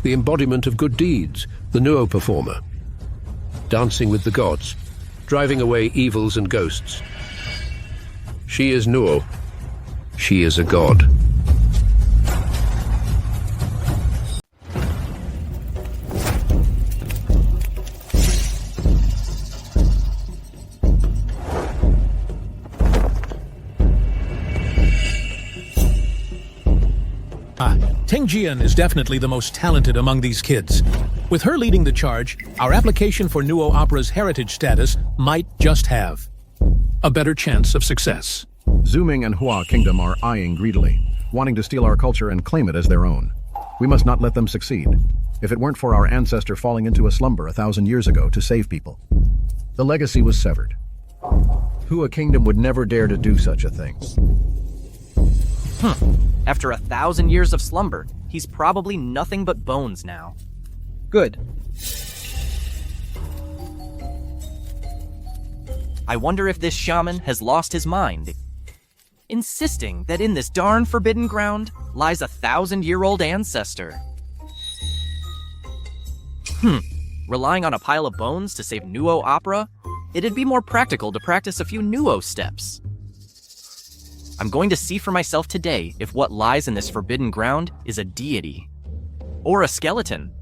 the embodiment of good deeds, the Nuo performer, dancing with the gods, driving away evils and ghosts. She is Nuo. She is a god. Tingjian is definitely the most talented among these kids. With her leading the charge, our application for Nuo Opera's heritage status might just have a better chance of success. Zuming and Hua Kingdom are eyeing greedily, wanting to steal our culture and claim it as their own. We must not let them succeed. If it weren't for our ancestor falling into a slumber 1,000 years ago to save people, the legacy was severed. Hua Kingdom would never dare to do such a thing. After 1,000 years of slumber, he's probably nothing but bones now. Good. I wonder if this shaman has lost his mind, insisting that in this darn forbidden ground lies a 1,000-year-old ancestor. Relying on a pile of bones to save Nuo Opera? It'd be more practical to practice a few Nuo steps. I'm going to see for myself today if what lies in this forbidden ground is a deity. Or a skeleton.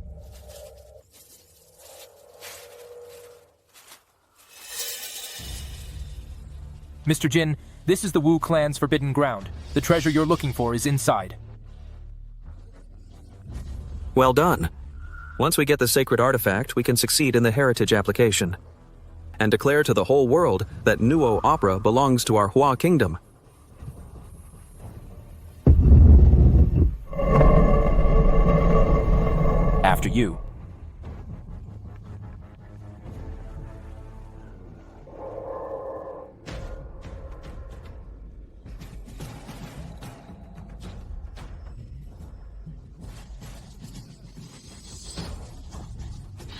Mr. Jin, this is the Wu clan's forbidden ground. The treasure you're looking for is inside. Well done. Once we get the sacred artifact, we can succeed in the heritage application. And declare to the whole world that Nuo Opera belongs to our Hua Kingdom. After you.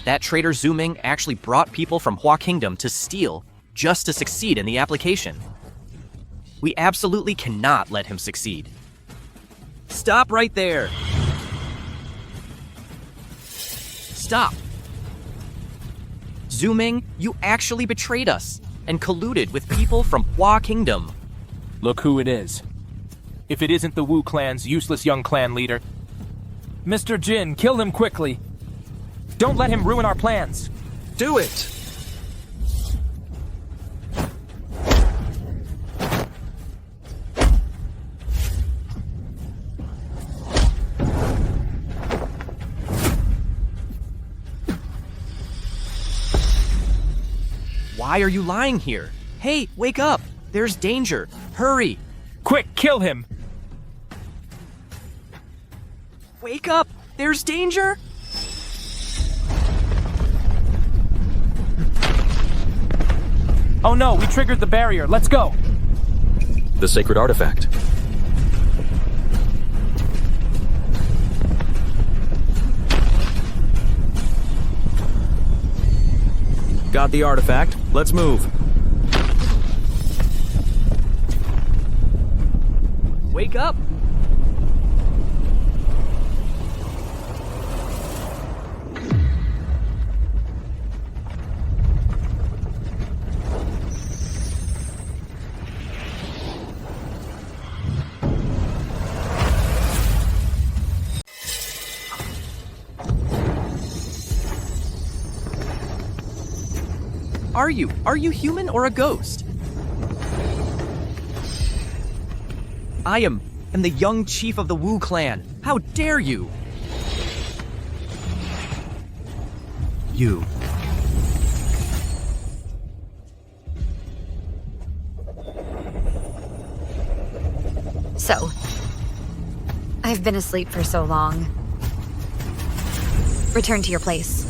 That traitor Zuming actually brought people from Hua Kingdom to steal, just to succeed in the application. We absolutely cannot let him succeed. Stop right there! Stop! Zuming, you actually betrayed us, and colluded with people from Hua Kingdom. Look who it is. If it isn't the Wu clan's useless young clan leader. Mr. Jin, kill him quickly. Don't let him ruin our plans. Do it! Why are you lying here? Hey, wake up! There's danger! Hurry! Quick, kill him! Wake up! There's danger! Oh no, we triggered the barrier. Let's go! The sacred artifact. Got the artifact. Let's move. Wake up! Are you human or a ghost? I am the young chief of the Wu clan. How dare you? You. So, I've been asleep for so long. Return to your place.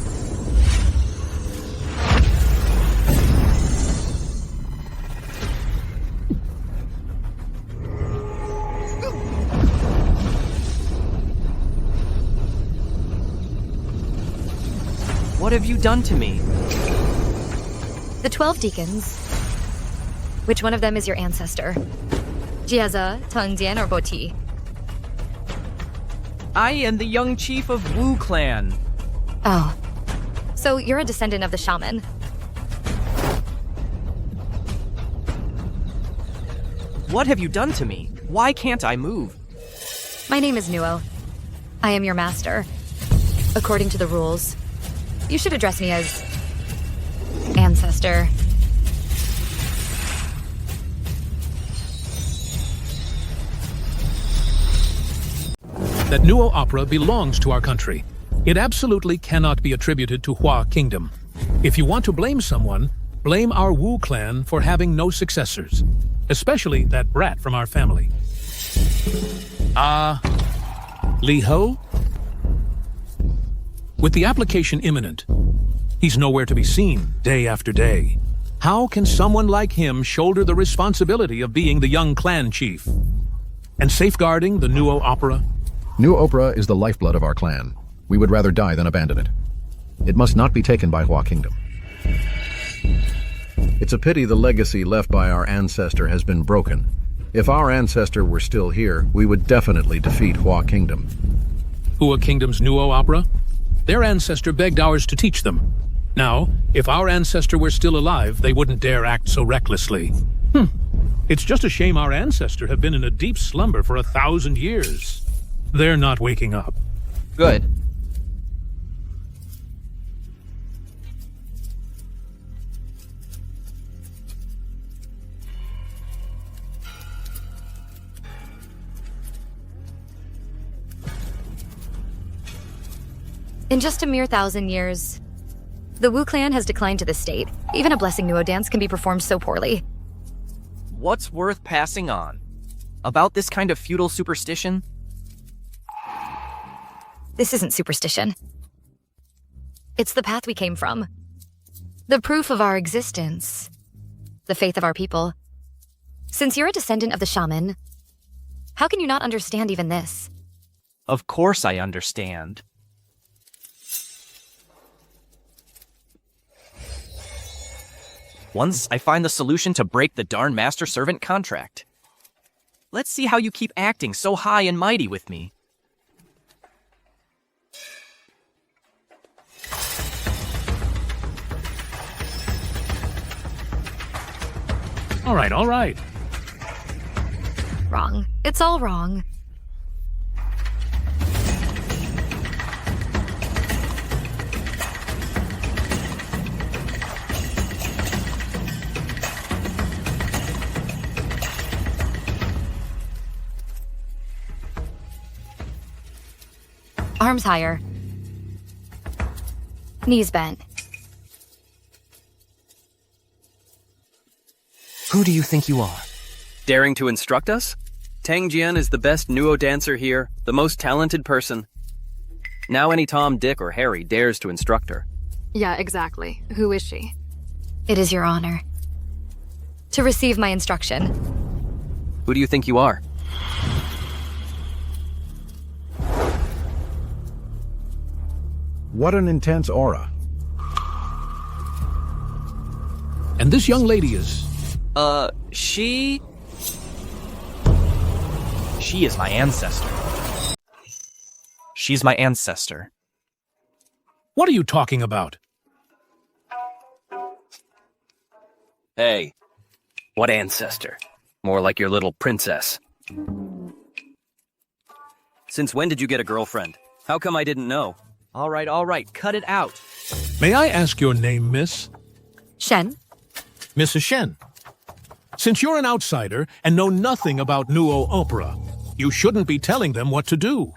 What have you done to me? The 12 deacons. Which one of them is your ancestor? Jiaze, Tengjian, or Boti? I am the young chief of Wu Clan. Oh. So you're a descendant of the shaman. What have you done to me? Why can't I move? My name is Nuo. I am your master. According to the rules, you should address me as Ancestor. That Nuo Opera belongs to our country. It absolutely cannot be attributed to Hua Kingdom. If you want to blame someone, blame our Wu clan for having no successors, especially that brat from our family. Li Ho? With the application imminent, he's nowhere to be seen day after day. How can someone like him shoulder the responsibility of being the young clan chief and safeguarding the Nuo Opera? Nuo Opera is the lifeblood of our clan. We would rather die than abandon it. It must not be taken by Hua Kingdom. It's a pity the legacy left by our ancestor has been broken. If our ancestor were still here, we would definitely defeat Hua Kingdom. Hua Kingdom's Nuo Opera? Their ancestor begged ours to teach them. Now, if our ancestor were still alive, they wouldn't dare act so recklessly. It's just a shame our ancestor have been in a deep slumber for 1,000 years. They're not waking up. Good. In just a mere 1,000 years, the Wu clan has declined to this state. Even a blessing Nuo dance can be performed so poorly. What's worth passing on? About this kind of feudal superstition? This isn't superstition. It's the path we came from. The proof of our existence. The faith of our people. Since you're a descendant of the shaman, how can you not understand even this? Of course I understand. Once I find the solution to break the darn master-servant contract. Let's see how you keep acting so high and mighty with me. All right. Wrong. It's all wrong. Arms higher. Knees bent. Who do you think you are? Daring to instruct us? Tangjian is the best Nuo dancer here, the most talented person. Now any Tom, Dick, or Harry dares to instruct her. Yeah, exactly. Who is she? It is your honor to receive my instruction. Who do you think you are? What an intense aura. And this young lady is... She is my ancestor. She's my ancestor. What are you talking about? Hey, what ancestor? More like your little princess. Since when did you get a girlfriend? How come I didn't know? All right, cut it out. May I ask your name, miss? Shen? Mrs. Shen. Since you're an outsider and know nothing about Nuo Opera, you shouldn't be telling them what to do.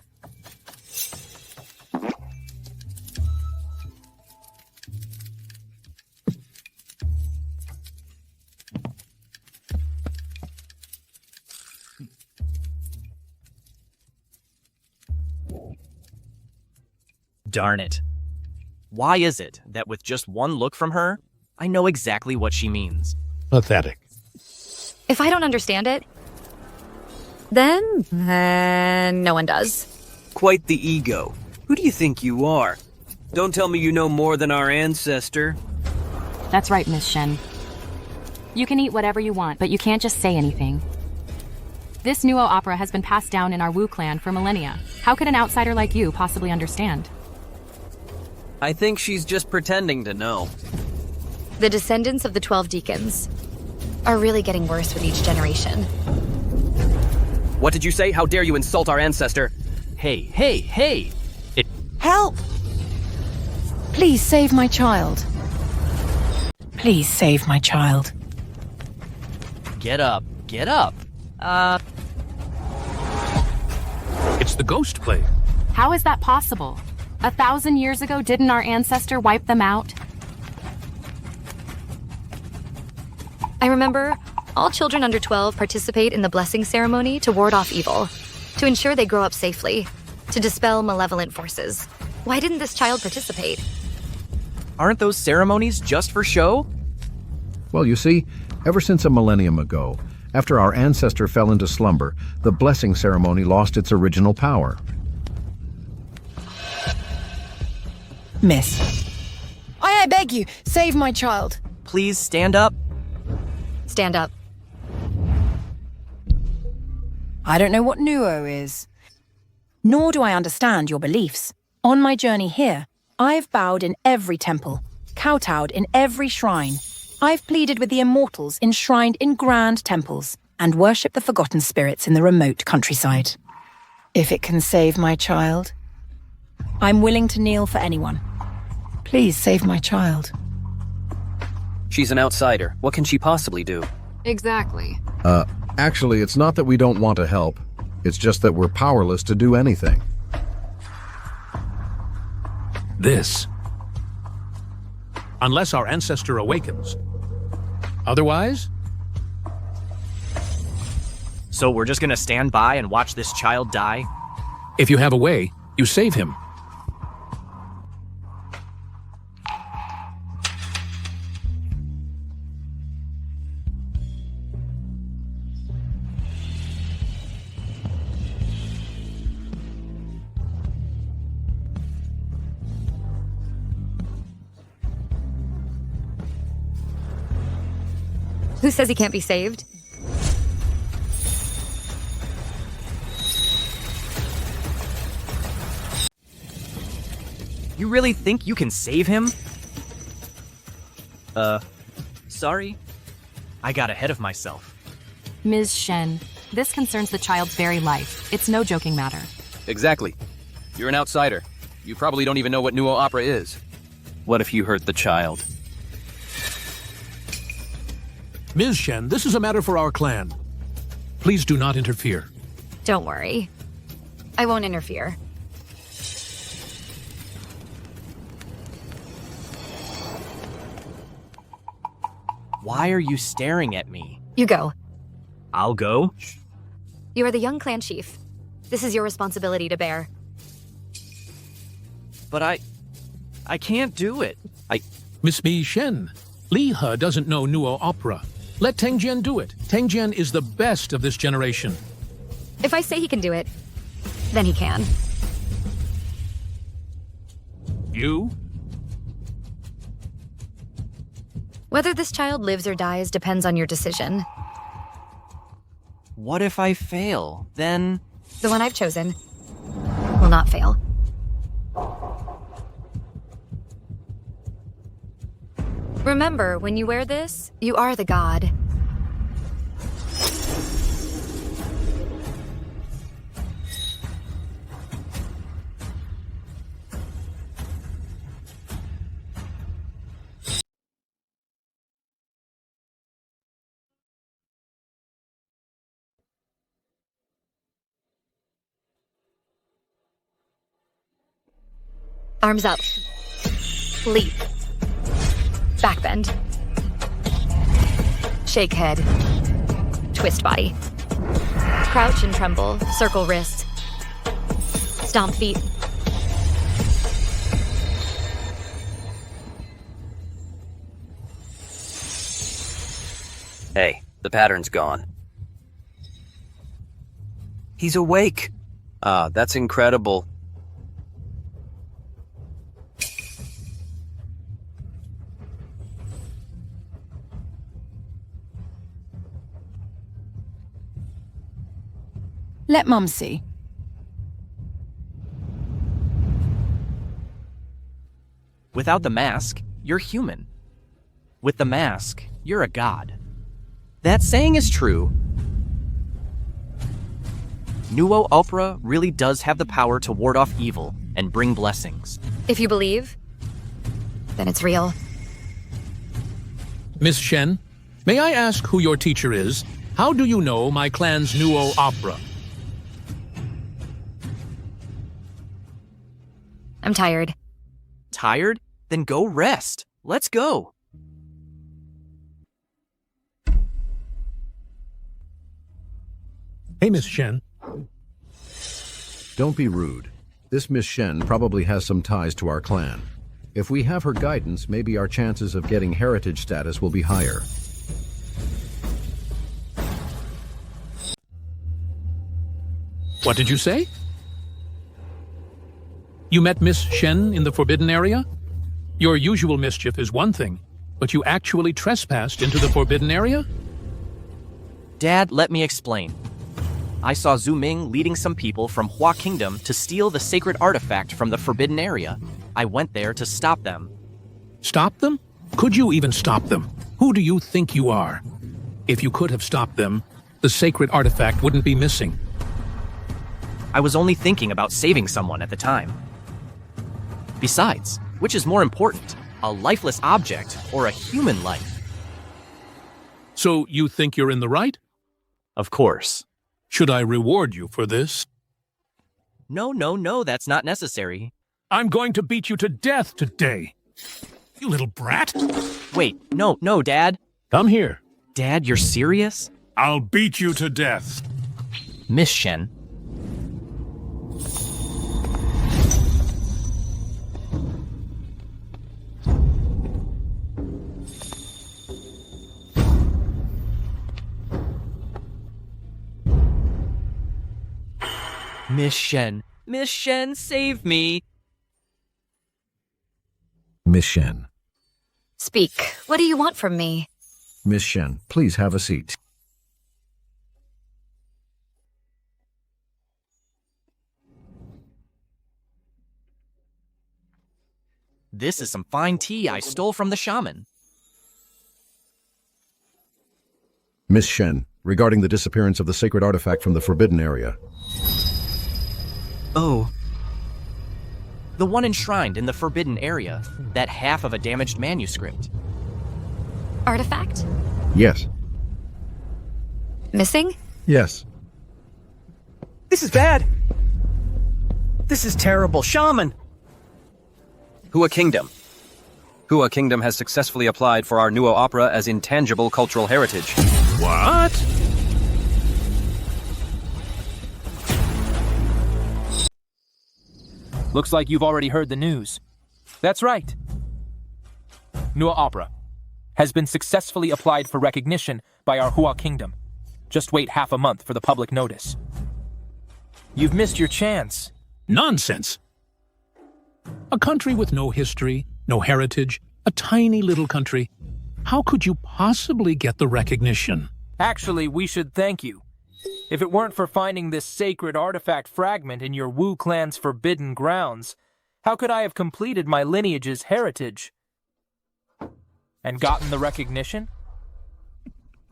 Darn it. Why is it that with just one look from her, I know exactly what she means? Pathetic. If I don't understand it, then no one does. Quite the ego. Who do you think you are? Don't tell me you know more than our ancestor. That's right, Miss Shen. You can eat whatever you want, but you can't just say anything. This Nuo Opera has been passed down in our Wu clan for millennia. How could an outsider like you possibly understand? I think she's just pretending to know. The descendants of the 12 deacons are really getting worse with each generation. What did you say? How dare you insult our ancestor? Hey, hey, hey! Help! Please save my child. Please save my child. Get up, get up. It's the ghost plague. How is that possible? 1,000 years ago, didn't our ancestor wipe them out? I remember all children under 12 participate in the blessing ceremony to ward off evil, to ensure they grow up safely, to dispel malevolent forces. Why didn't this child participate? Aren't those ceremonies just for show? Well, you see, ever since a millennium ago, after our ancestor fell into slumber, the blessing ceremony lost its original power. Miss. I beg you, save my child. Please stand up. Stand up. I don't know what Nuo is. Nor do I understand your beliefs. On my journey here, I've bowed in every temple, kowtowed in every shrine. I've pleaded with the immortals enshrined in grand temples, and worshipped the forgotten spirits in the remote countryside. If it can save my child, I'm willing to kneel for anyone. Please save my child. She's an outsider. What can she possibly do? Exactly. Actually, it's not that we don't want to help. It's just that we're powerless to do anything. This. Unless our ancestor awakens. Otherwise, So we're just gonna stand by and watch this child die? if you have a way, you save him. Who says he can't be saved? You really think you can save him? Sorry. I got ahead of myself. Ms. Shen, this concerns the child's very life. It's no joking matter. Exactly. You're an outsider. You probably don't even know what Nuo Opera is. What if you hurt the child? Ms. Shen, this is a matter for our clan. Please do not interfere. Don't worry. I won't interfere. Why are you staring at me? You go. I'll go? You are the young clan chief. This is your responsibility to bear. But I can't do it. Miss Mi Shen, Li He doesn't know Nuo Opera. Let Teng Jian do it. Teng Jian is the best of this generation. If I say he can do it, then he can. You? Whether this child lives or dies depends on your decision. What if I fail? Then... The one I've chosen will not fail. Remember, when you wear this, you are the god. Arms up. Leap. Backbend. Shake head. Twist body. Crouch and tremble. Circle wrist. Stomp feet. Hey, the pattern's gone. He's awake. Ah, that's incredible. Let Mum see. Without the mask, you're human. With the mask, you're a god. That saying is true. Nuo Opera really does have the power to ward off evil and bring blessings. If you believe, then it's real. Miss Shen, may I ask who your teacher is? How do you know my clan's Nuo Opera? I'm tired. Tired? Then go rest. Let's go. Hey, Miss Shen. Don't be rude. This Miss Shen probably has some ties to our clan. If we have her guidance, maybe our chances of getting heritage status will be higher. What did you say? You met Miss Shen in the Forbidden Area? Your usual mischief is one thing, but you actually trespassed into the Forbidden Area? Dad, let me explain. I saw Zuming leading some people from Hua Kingdom to steal the sacred artifact from the Forbidden Area. I went there to stop them. Stop them? Could you even stop them? Who do you think you are? If you could have stopped them, the sacred artifact wouldn't be missing. I was only thinking about saving someone at the time. Besides, which is more important, a lifeless object or a human life? So you think you're in the right? Of course. Should I reward you for this? No, that's not necessary. I'm going to beat you to death today. You little brat. Wait, no, Dad. Come here. Dad, you're serious? I'll beat you to death. Miss Shen. Miss Shen, save me. Miss Shen. Speak. What do you want from me? Miss Shen, please have a seat. This is some fine tea I stole from the shaman. Miss Shen, regarding the disappearance of the sacred artifact from the Forbidden Area. Oh. The one enshrined in the Forbidden Area, that half of a damaged manuscript. Artifact? Yes. Missing? Yes. This is bad. This is terrible. Shaman! Hua Kingdom. Hua Kingdom has successfully applied for our Nuo Opera as intangible cultural heritage. What? Looks like you've already heard the news. That's right. Nuo Opera has been successfully applied for recognition by our Hua Kingdom. Just wait half a month for the public notice. You've missed your chance. Nonsense. A country with no history, no heritage, a tiny little country. How could you possibly get the recognition? Actually, we should thank you. If it weren't for finding this sacred artifact fragment in your Wu clan's forbidden grounds, how could I have completed my lineage's heritage? And gotten the recognition?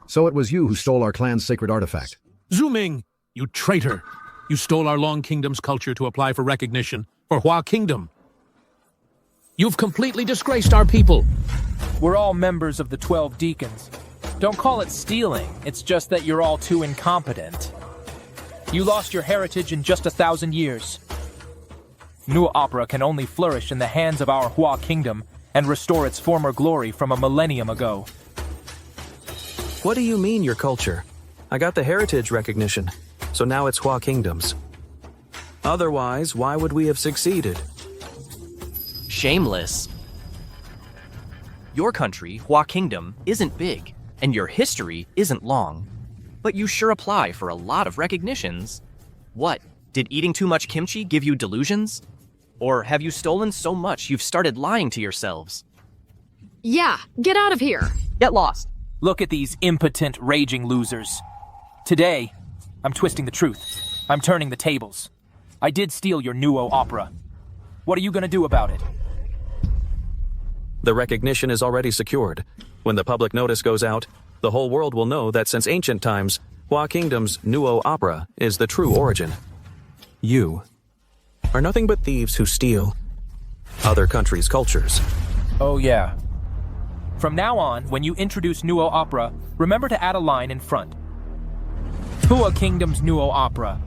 So it was you who stole our clan's sacred artifact. Zuming, you traitor! You stole our Long Kingdom's culture to apply for recognition for Hua Kingdom. You've completely disgraced our people. We're all members of the 12 Deacons. Don't call it stealing, it's just that you're all too incompetent. You lost your heritage in just 1,000 years. Nuo Opera can only flourish in the hands of our Hua Kingdom and restore its former glory from a millennium ago. What do you mean, your culture? I got the heritage recognition, so now it's Hua Kingdom's. Otherwise, why would we have succeeded? Shameless. Your country, Hua Kingdom, isn't big, and your history isn't long. But you sure apply for a lot of recognitions. What, did eating too much kimchi give you delusions? Or have you stolen so much you've started lying to yourselves? Yeah, get out of here. Get lost. Look at these impotent, raging losers. Today, I'm twisting the truth. I'm turning the tables. I did steal your Nuo Opera. What are you gonna do about it? The recognition is already secured. When the public notice goes out, the whole world will know that since ancient times, Hua Kingdom's Nuo Opera is the true origin. You are nothing but thieves who steal other countries' cultures. Oh yeah. From now on, when you introduce Nuo Opera, remember to add a line in front. Hua Kingdom's Nuo Opera.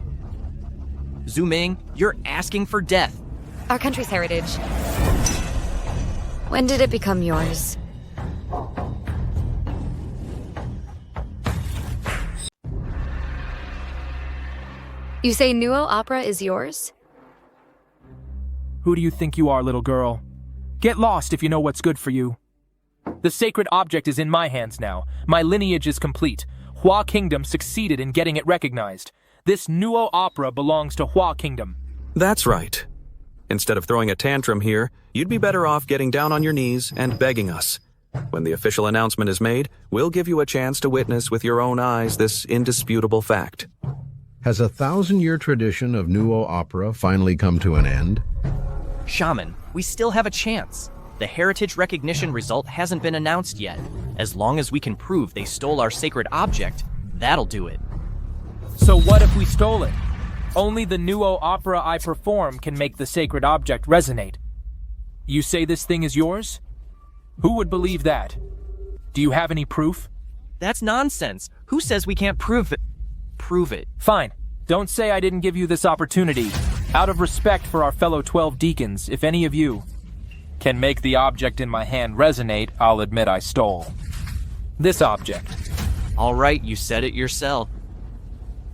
Zuming, you're asking for death. Our country's heritage. When did it become yours? You say Nuo Opera is yours? Who do you think you are, little girl? Get lost if you know what's good for you. The sacred object is in my hands now. My lineage is complete. Hua Kingdom succeeded in getting it recognized. This Nuo Opera belongs to Hua Kingdom. That's right. Instead of throwing a tantrum here, you'd be better off getting down on your knees and begging us. When the official announcement is made, we'll give you a chance to witness with your own eyes this indisputable fact. Has a 1,000-year tradition of Nuo Opera finally come to an end? Shaman, we still have a chance. The heritage recognition result hasn't been announced yet. As long as we can prove they stole our sacred object, that'll do it. So what if we stole it? Only the Nuo Opera I perform can make the sacred object resonate. You say this thing is yours? Who would believe that? Do you have any proof? That's nonsense. Who says we can't prove it? Prove it. Fine. Don't say I didn't give you this opportunity. Out of respect for our fellow 12 deacons, if any of you can make the object in my hand resonate, I'll admit I stole. This object. All right, you said it yourself.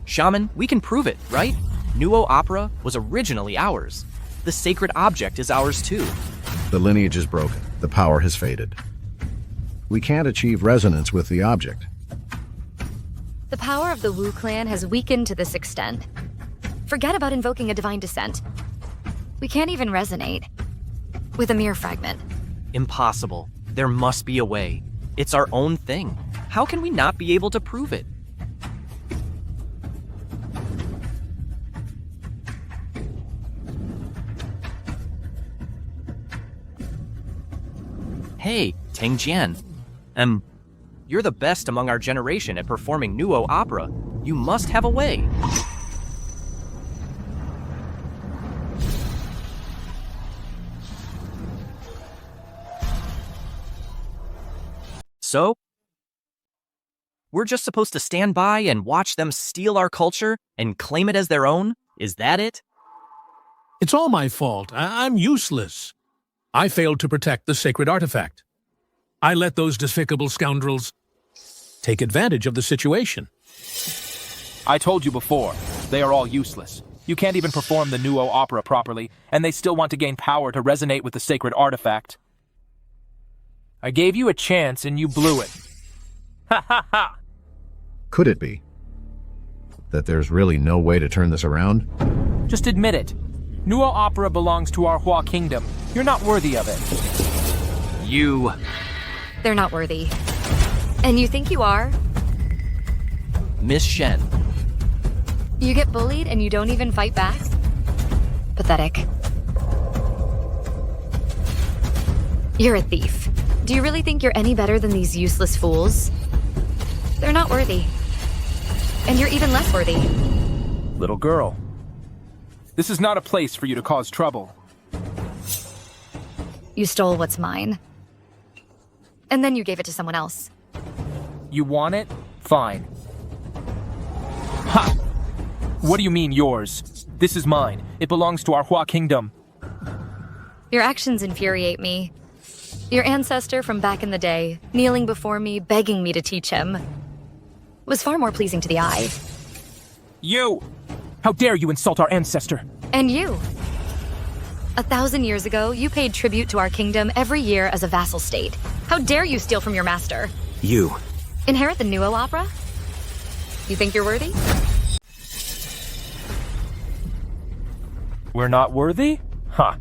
Shaman, we can prove it, right? Nuo Opera was originally ours. The sacred object is ours too. The lineage is broken. The power has faded. We can't achieve resonance with the object. The power of the Wu clan has weakened to this extent. Forget about invoking a divine descent. We can't even resonate with a mere fragment. Impossible. There must be a way. It's our own thing. How can we not be able to prove it? Hey, Tingjian. You're the best among our generation at performing Nuo Opera. You must have a way. So? We're just supposed to stand by and watch them steal our culture and claim it as their own? Is that it? It's all my fault. I'm useless. I failed to protect the sacred artifact. I let those despicable scoundrels take advantage of the situation. I told you before, they are all useless. You can't even perform the Nuo Opera properly, and they still want to gain power to resonate with the sacred artifact. I gave you a chance and you blew it. Ha ha ha! Could it be that there's really no way to turn this around? Just admit it. Nuo Opera belongs to our Hua Kingdom. You're not worthy of it. You... They're not worthy. And you think you are? Miss Shen. You get bullied and you don't even fight back? Pathetic. You're a thief. Do you really think you're any better than these useless fools? They're not worthy. And you're even less worthy. Little girl. This is not a place for you to cause trouble. You stole what's mine. And then you gave it to someone else. You want it? Fine. Ha! What do you mean, yours? This is mine. It belongs to our Hua Kingdom. Your actions infuriate me. Your ancestor from back in the day, kneeling before me, begging me to teach him, was far more pleasing to the eye. You! How dare you insult our ancestor? And you! 1,000 years ago, you paid tribute to our kingdom every year as a vassal state. How dare you steal from your master? You. Inherit the Nuo Opera? You think you're worthy? We're not worthy? Huh.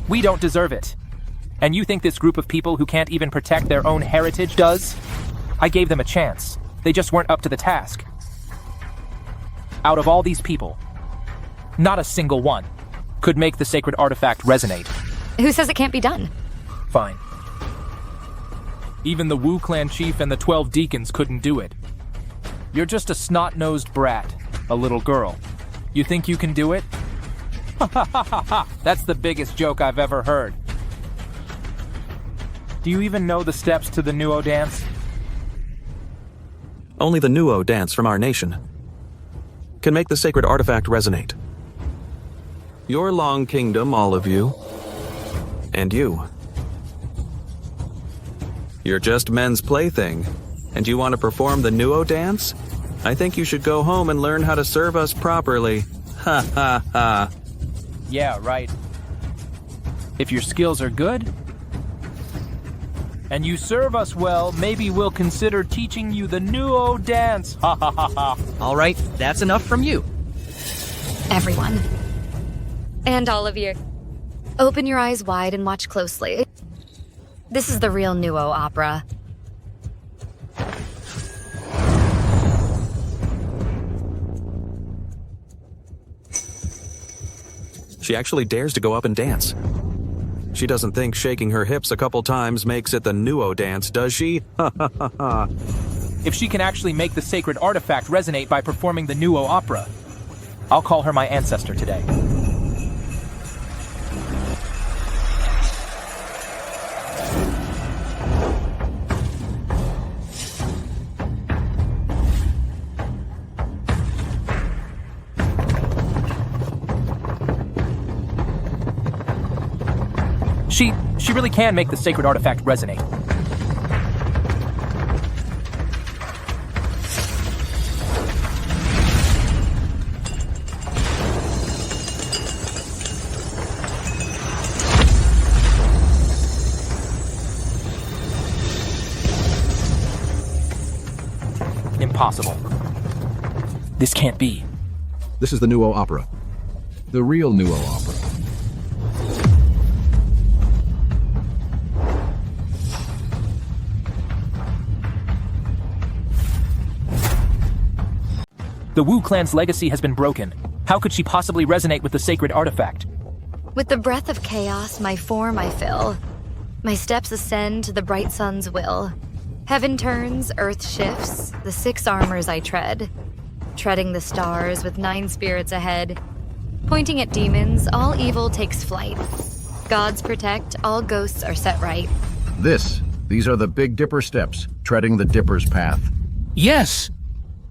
We don't deserve it. And you think this group of people who can't even protect their own heritage does? I gave them a chance. They just weren't up to the task. Out of all these people, Not a single one could make the sacred artifact resonate. Who says it can't be done? Fine. Even the Wu clan chief and the 12 deacons couldn't do it. You're just a snot-nosed brat, a little girl. You think you can do it? Ha ha ha ha ha! That's the biggest joke I've ever heard. Do you even know the steps to the Nuo dance? Only the Nuo dance from our nation can make the sacred artifact resonate. Your long kingdom, all of you. And you. You're just men's plaything, and you want to perform the Nuo dance? I think you should go home and learn how to serve us properly. Ha ha ha. Yeah, right. If your skills are good, and you serve us well, maybe we'll consider teaching you the Nuo dance. Ha ha ha ha. All right, that's enough from you. Everyone. And all of you. Open your eyes wide and watch closely. This is the real Nuo Opera. She actually dares to go up and dance. She doesn't think shaking her hips a couple times makes it the Nuo dance, does she? Ha ha ha ha. If she can actually make the sacred artifact resonate by performing the Nuo Opera, I'll call her my ancestor today. She really can make the sacred artifact resonate. Impossible. This can't be. This is the Nuo Opera. The real Nuo Opera. The Wu clan's legacy has been broken. How could she possibly resonate with the sacred artifact? With the breath of chaos, my form I fill. My steps ascend to the bright sun's will. Heaven turns, earth shifts, the 6 armors I tread. Treading the stars with 9 spirits ahead. Pointing at demons, all evil takes flight. Gods protect, all ghosts are set right. These are the Big Dipper steps, treading the Dipper's path. Yes!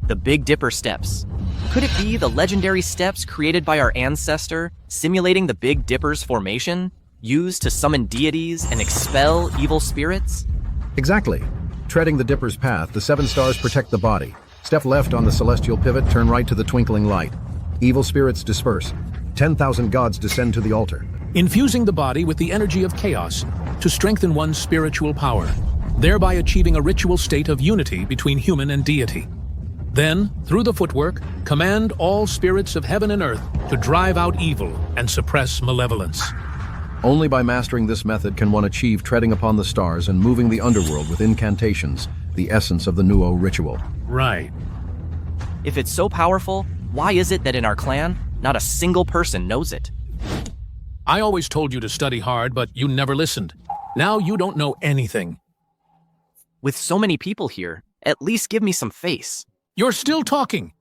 The Big Dipper steps. Could it be the legendary steps created by our ancestor, simulating the Big Dipper's formation, used to summon deities and expel evil spirits? Exactly. Treading the Dipper's path, the 7 stars protect the body. Step left on the celestial pivot, turn right to the twinkling light. Evil spirits disperse. 10,000 gods descend to the altar. Infusing the body with the energy of chaos to strengthen one's spiritual power, thereby achieving a ritual state of unity between human and deity. Then, through the footwork, command all spirits of heaven and earth to drive out evil and suppress malevolence. Only by mastering this method can one achieve treading upon the stars and moving the underworld with incantations, the essence of the Nuo ritual. Right. If it's so powerful, why is it that in our clan, not a single person knows it? I always told you to study hard, but you never listened. Now you don't know anything. With so many people here, at least give me some face. You're still talking.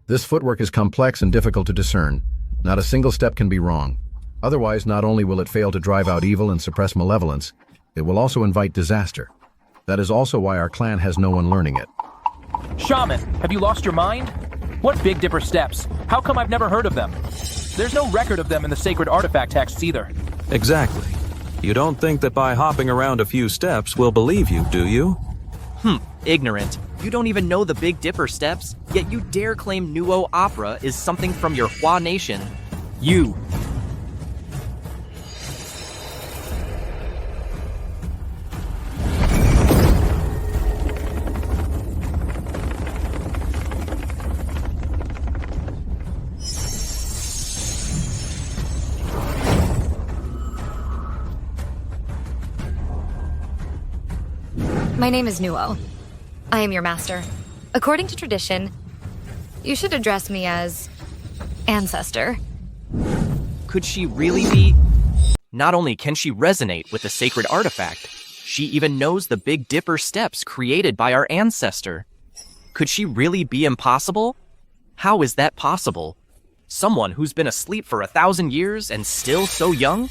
This footwork is complex and difficult to discern. Not a single step can be wrong. Otherwise, not only will it fail to drive out evil and suppress malevolence, it will also invite disaster. That is also why our clan has no one learning it. Shaman, have you lost your mind? What Big Dipper steps? How come I've never heard of them? There's no record of them in the sacred artifact texts either. Exactly. You don't think that by hopping around a few steps we'll believe you, do you? Ignorant. You don't even know the Big Dipper steps, yet you dare claim Nuo Opera is something from your Hua nation. You. My name is Nuo. I am your master. According to tradition, you should address me as Ancestor. Could she really be? Not only can she resonate with the sacred artifact, she even knows the Big Dipper steps created by our ancestor. Could she really be impossible? How is that possible? Someone who's been asleep for 1,000 years and still so young?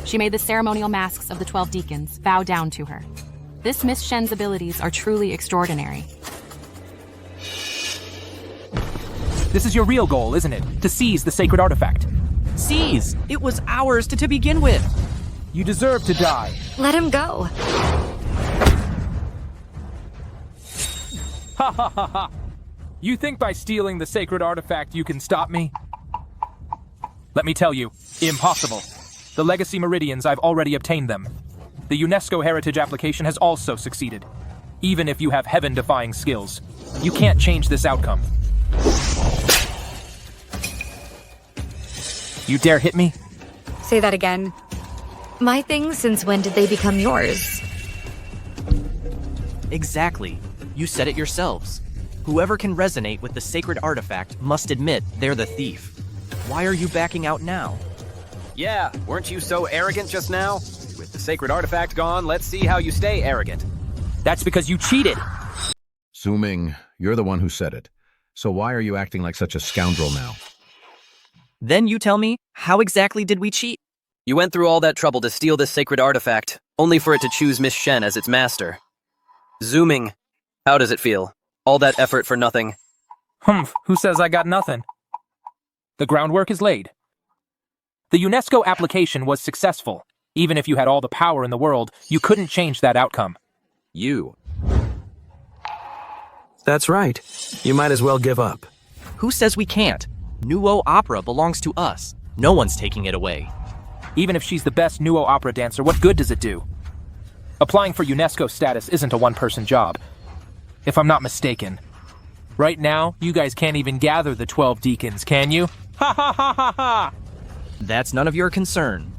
She made the ceremonial masks of the 12 deacons bow down to her. This Miss Shen's abilities are truly extraordinary. This is your real goal, isn't it? To seize the sacred artifact. Seize! It was ours to begin with! You deserve to die. Let him go. Ha ha ha ha! You think by stealing the sacred artifact you can stop me? Let me tell you, impossible. The Legacy Meridians, I've already obtained them. The UNESCO Heritage application has also succeeded. Even if you have heaven-defying skills, you can't change this outcome. You dare hit me? Say that again. My things, since when did they become yours? Exactly. You said it yourselves. Whoever can resonate with the sacred artifact must admit they're the thief. Why are you backing out now? Yeah, weren't you so arrogant just now? With the sacred artifact gone, let's see how you stay arrogant. That's because you cheated. Zuming, you're the one who said it. So why are you acting like such a scoundrel now? Then you tell me, how exactly did we cheat? You went through all that trouble to steal this sacred artifact, only for it to choose Miss Shen as its master. Zuming, how does it feel? All that effort for nothing. Humph, who says I got nothing? The groundwork is laid. The UNESCO application was successful. Even if you had all the power in the world, you couldn't change that outcome. You. That's right. You might as well give up. Who says we can't? Nuo Opera belongs to us. No one's taking it away. Even if she's the best Nuo Opera dancer, what good does it do? Applying for UNESCO status isn't a one-person job, if I'm not mistaken. Right now, you guys can't even gather the 12 deacons, can you? Ha ha ha ha ha! That's none of your concern.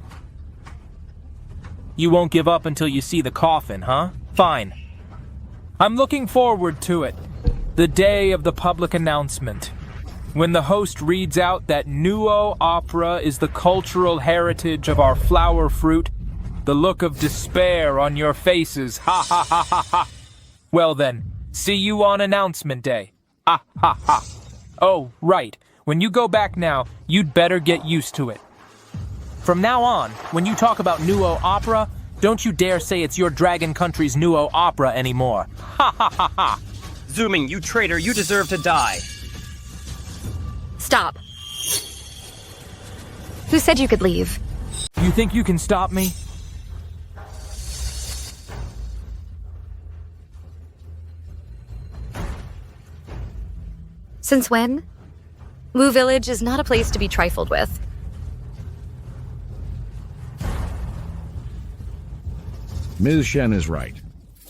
You won't give up until you see the coffin, huh? Fine. I'm looking forward to it. The day of the public announcement. When the host reads out that Nuo Opera is the cultural heritage of our flower fruit, the look of despair on your faces, ha ha ha ha ha. Well then, see you on announcement day. Ha ha ha. Oh, right. When you go back now, you'd better get used to it. From now on, when you talk about Nuo Opera, don't you dare say it's your dragon country's Nuo Opera anymore. Ha ha ha ha. Zuming, you traitor, you deserve to die. Stop. Who said you could leave? You think you can stop me? Since when? Wu Village is not a place to be trifled with. Ms. Shen is right.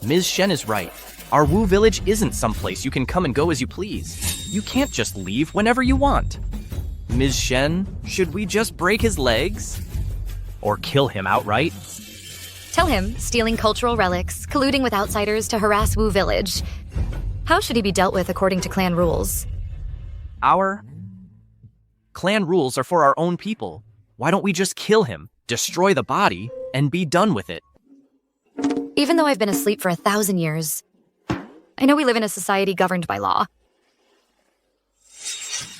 Ms. Shen is right. Our Wu Village isn't someplace you can come and go as you please. You can't just leave whenever you want. Ms. Shen, should we just break his legs? Or kill him outright? Tell him, stealing cultural relics, colluding with outsiders to harass Wu Village. How should he be dealt with according to clan rules? Our clan rules are for our own people. Why don't we just kill him, destroy the body, and be done with it? Even though I've been asleep for 1,000 years, I know we live in a society governed by law.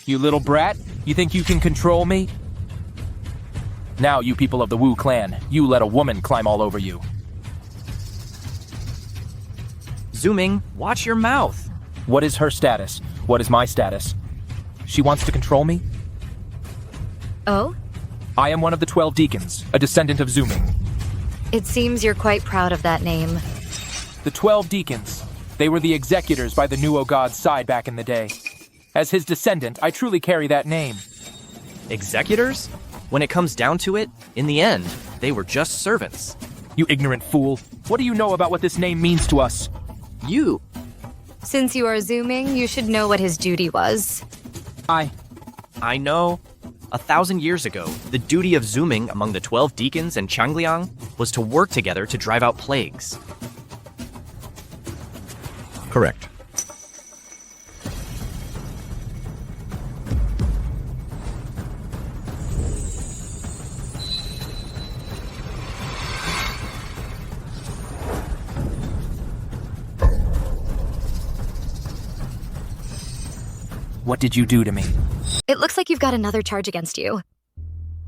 You little brat, you think you can control me? Now, you people of the Wu clan, you let a woman climb all over you. Zuming, watch your mouth. What is her status? What is my status? She wants to control me? Oh? I am one of the 12 deacons, a descendant of Zuming. It seems you're quite proud of that name. The 12 deacons. They were the executors by the Nuo god's side back in the day. As his descendant, I truly carry that name. Executors? When it comes down to it, in the end, they were just servants. You ignorant fool. What do you know about what this name means to us? You. Since you are Zuming, you should know what his duty was. I know. 1,000 years ago, the duty of Zuming among the 12 deacons and Changliang was to work together to drive out plagues. Correct. What did you do to me? It looks like you've got another charge against you.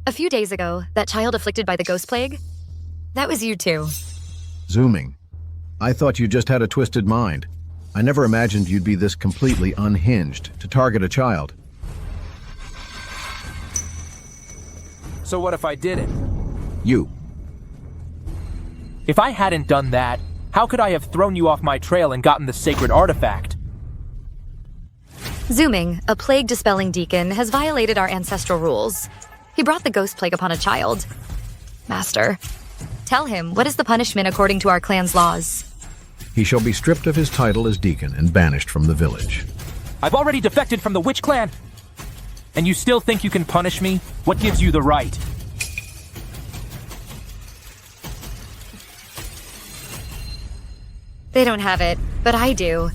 A few days ago, that child afflicted by the ghost plague, that was you too. Zuming. I thought you just had a twisted mind. I never imagined you'd be this completely unhinged to target a child. So what if I didn't? You. If I hadn't done that, how could I have thrown you off my trail and gotten the sacred artifact? Zuming, a plague-dispelling deacon, has violated our ancestral rules. He brought the ghost plague upon a child. Master, tell him, what is the punishment according to our clan's laws? He shall be stripped of his title as deacon and banished from the village. I've already defected from the witch clan. And you still think you can punish me? What gives you the right? They don't have it, but I do.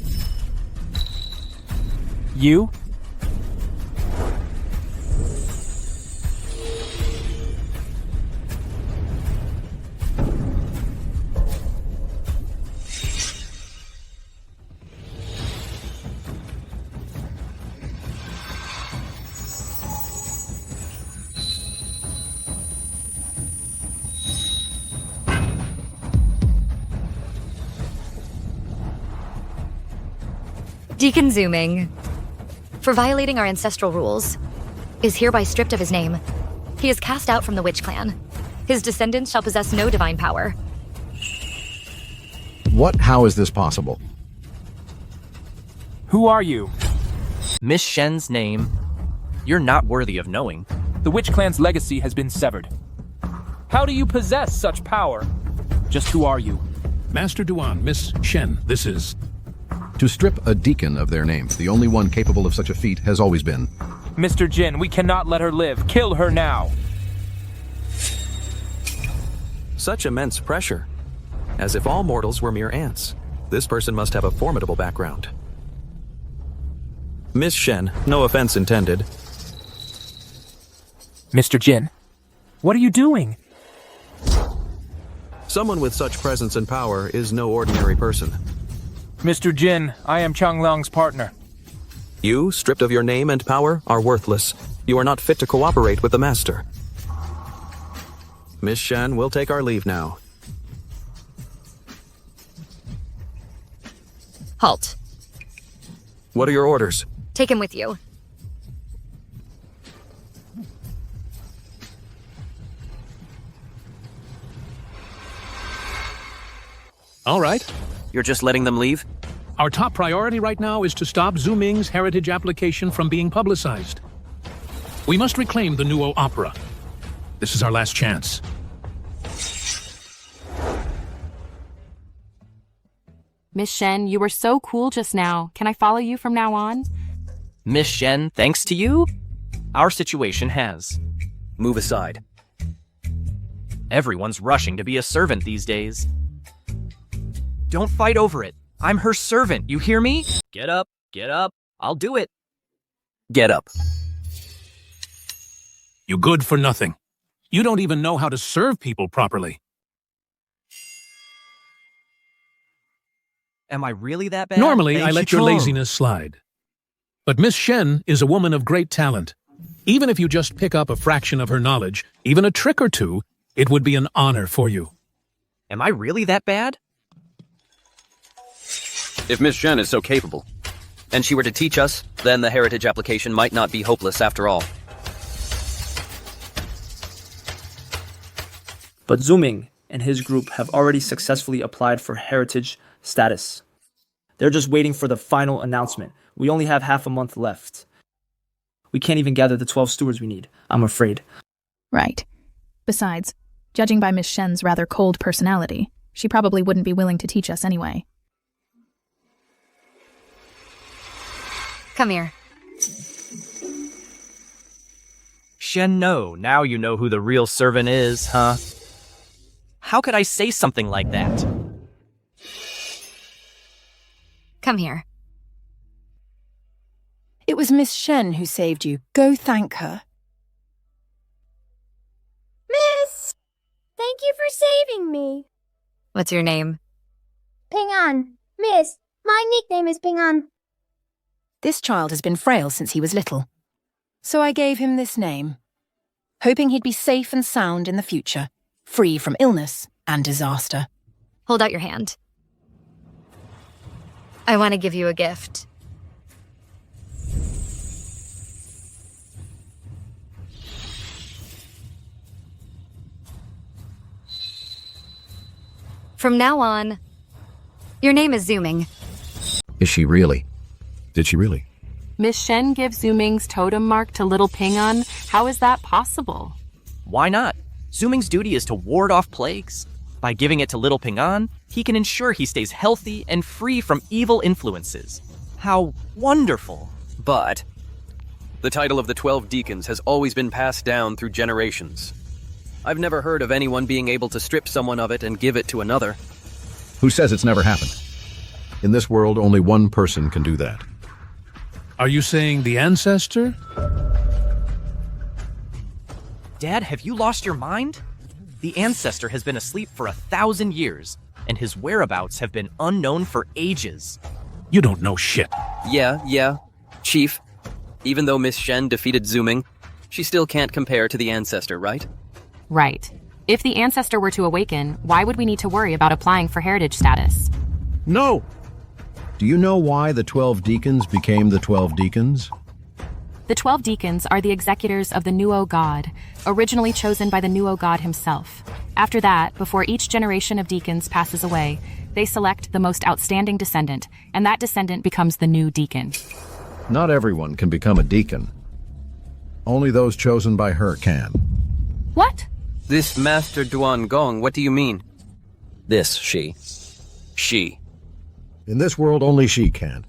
You? Deacon Zuming, for violating our ancestral rules, is hereby stripped of his name. He is cast out from the witch clan. His descendants shall possess no divine power. How is this possible? Who are you? Miss Shen's name, you're not worthy of knowing. The witch clan's legacy has been severed. How do you possess such power? Just who are you? Master Duan, Miss Shen, this is... To strip a deacon of their name, the only one capable of such a feat has always been. Mr. Jin, we cannot let her live. Kill her now. Such immense pressure. As if all mortals were mere ants. This person must have a formidable background. Miss Shen, no offense intended. Mr. Jin, what are you doing? Someone with such presence and power is no ordinary person. Mr. Jin, I am Changlang's partner. You, stripped of your name and power, are worthless. You are not fit to cooperate with the Master. Miss Shen, we'll take our leave now. Halt. What are your orders? Take him with you. All right. You're just letting them leave? Our top priority right now is to stop Zuming's heritage application from being publicized. We must reclaim the Nuo Opera. This is our last chance. Miss Shen, you were so cool just now. Can I follow you from now on? Miss Shen, thanks to you, our situation has. Move aside. Everyone's rushing to be a servant these days. Don't fight over it. I'm her servant, you hear me? Get up, I'll do it. Get up. You good for nothing. You don't even know how to serve people properly. Am I really that bad? Normally, Thanks, I let your Yuguang. laziness slide. But Miss Shen is a woman of great talent. Even if you just pick up a fraction of her knowledge, even a trick or two, it would be an honor for you. Am I really that bad? If Miss Shen is so capable, and she were to teach us, then the heritage application might not be hopeless after all. But Zuming and his group have already successfully applied for heritage status. They're just waiting for the final announcement. We only have half a month left. We can't even gather the 12 stewards we need, I'm afraid. Right. Besides, judging by Miss Shen's rather cold personality, she probably wouldn't be willing to teach us anyway. Come here. Shen, no. Now you know who the real servant is, huh? How could I say something like that? Come here. It was Miss Shen who saved you. Go thank her. Miss! Thank you for saving me. What's your name? Ping-an. Miss, my nickname is Ping-an. This child has been frail since he was little. So I gave him this name, hoping he'd be safe and sound in the future, free from illness and disaster. Hold out your hand. I want to give you a gift. From now on, your name is Zuming. Is she really? Did she really? Miss Shen gives Zuming's totem mark to little Ping-an. How is that possible? Why not? Zuming's duty is to ward off plagues. By giving it to little Ping-an, he can ensure he stays healthy and free from evil influences. How wonderful. But the title of the 12 Deacons has always been passed down through generations. I've never heard of anyone being able to strip someone of it and give it to another. Who says it's never happened? In this world, only one person can do that. Are you saying the Ancestor? Dad, have you lost your mind? The Ancestor has been asleep for 1,000 years, and his whereabouts have been unknown for ages. You don't know shit. Yeah. Chief, even though Miss Shen defeated Zuming, she still can't compare to the Ancestor, right? Right. If the Ancestor were to awaken, why would we need to worry about applying for heritage status? No! Do you know why the 12 deacons became the 12 deacons? The 12 deacons are the executors of the Nuo god, originally chosen by the Nuo god himself. After that, before each generation of deacons passes away, they select the most outstanding descendant, and that descendant becomes the new deacon. Not everyone can become a deacon. Only those chosen by her can. What? This Master Duan Gong, what do you mean? This, she. In this world, only she can.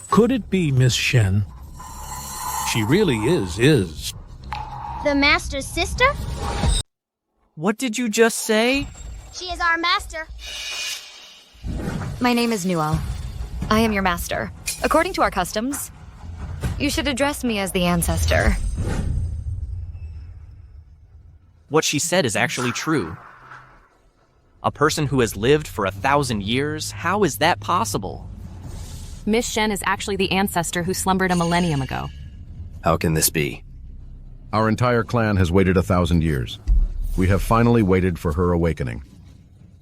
Could it be Miss Shen? She really is. The master's sister? What did you just say? She is our master. My name is Nuo. I am your master. According to our customs, you should address me as the Ancestor. What she said is actually true. A person who has lived for 1,000 years, how is that possible? Miss Shen is actually the Ancestor who slumbered a millennium ago. How can this be? Our entire clan has waited 1,000 years. We have finally waited for her awakening.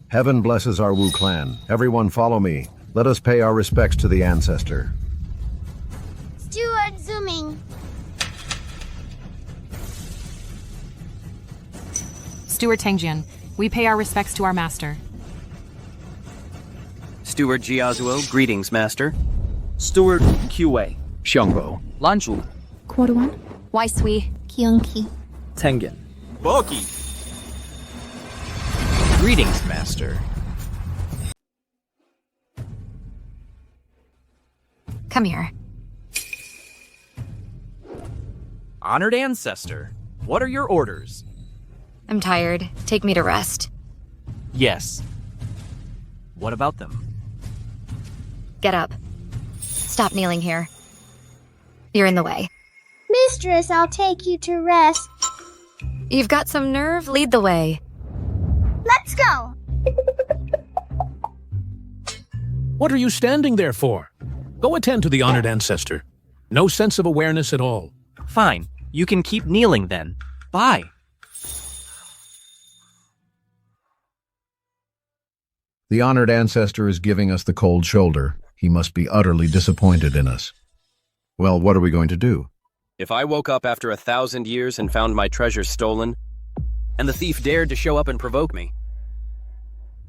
Heaven blesses our Wu clan. Everyone follow me. Let us pay our respects to the Ancestor. Steward Zuming. Steward Tengjian, we pay our respects to our master. Steward Jiazuo, greetings, Master. Steward Qiwei. Xiangbo. Lanzhu. Quarter-one? Waisui. Kyunki. Tengen. Boki! Greetings, Master. Come here. Honored Ancestor, what are your orders? I'm tired. Take me to rest. Yes. What about them? Get up. Stop kneeling here. You're in the way. Mistress, I'll take you to rest. You've got some nerve. Lead the way. Let's go. What are you standing there for? Go attend to the honored Ancestor. No sense of awareness at all. Fine. You can keep kneeling then. Bye. The honored Ancestor is giving us the cold shoulder. He must be utterly disappointed in us. Well, what are we going to do? If I woke up after 1,000 years and found my treasure stolen, and the thief dared to show up and provoke me,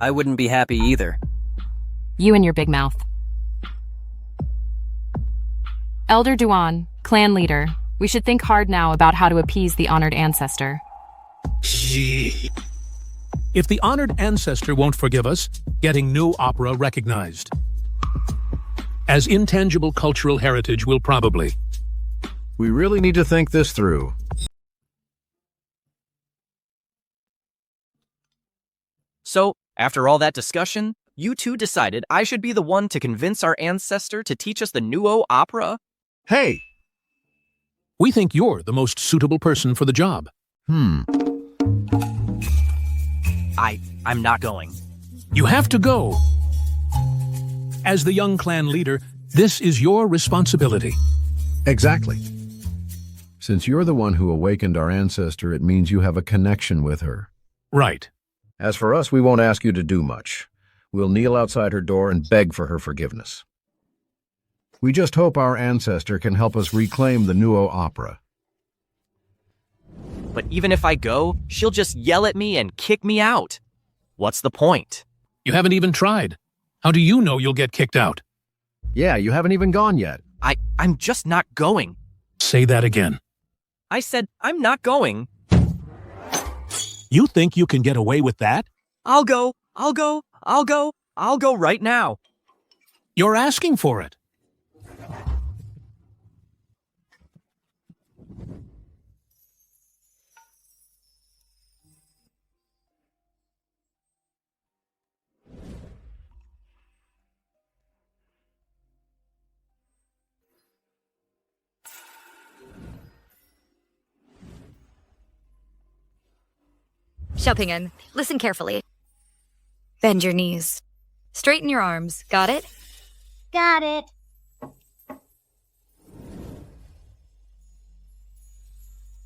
I wouldn't be happy either. You and your big mouth. Elder Duan, clan leader, we should think hard now about how to appease the honored Ancestor. If the honored Ancestor won't forgive us, getting Nuo Opera recognized as intangible cultural heritage will probably. We really need to think this through. So, after all that discussion, You two decided I should be the one to convince our ancestor to teach us the Nuo Opera? Hey! We think you're the most suitable person for the job. I'm not going. You have to go. As the young clan leader, this is your responsibility. Exactly. Since you're the one who awakened our ancestor, it means you have a connection with her. Right. As for us, we won't ask you to do much. We'll kneel outside her door and beg for her forgiveness. We just hope our ancestor can help us reclaim the Nuo Opera. But even if I go, she'll just yell at me and kick me out. What's the point? You haven't even tried. How do you know you'll get kicked out? Yeah, you haven't even gone yet. I'm just not going. Say that again. I said I'm not going. You think you can get away with that? I'll go right now. You're asking for it. Xiaoping'an, listen carefully. Bend your knees. Straighten your arms. Got it? Got it.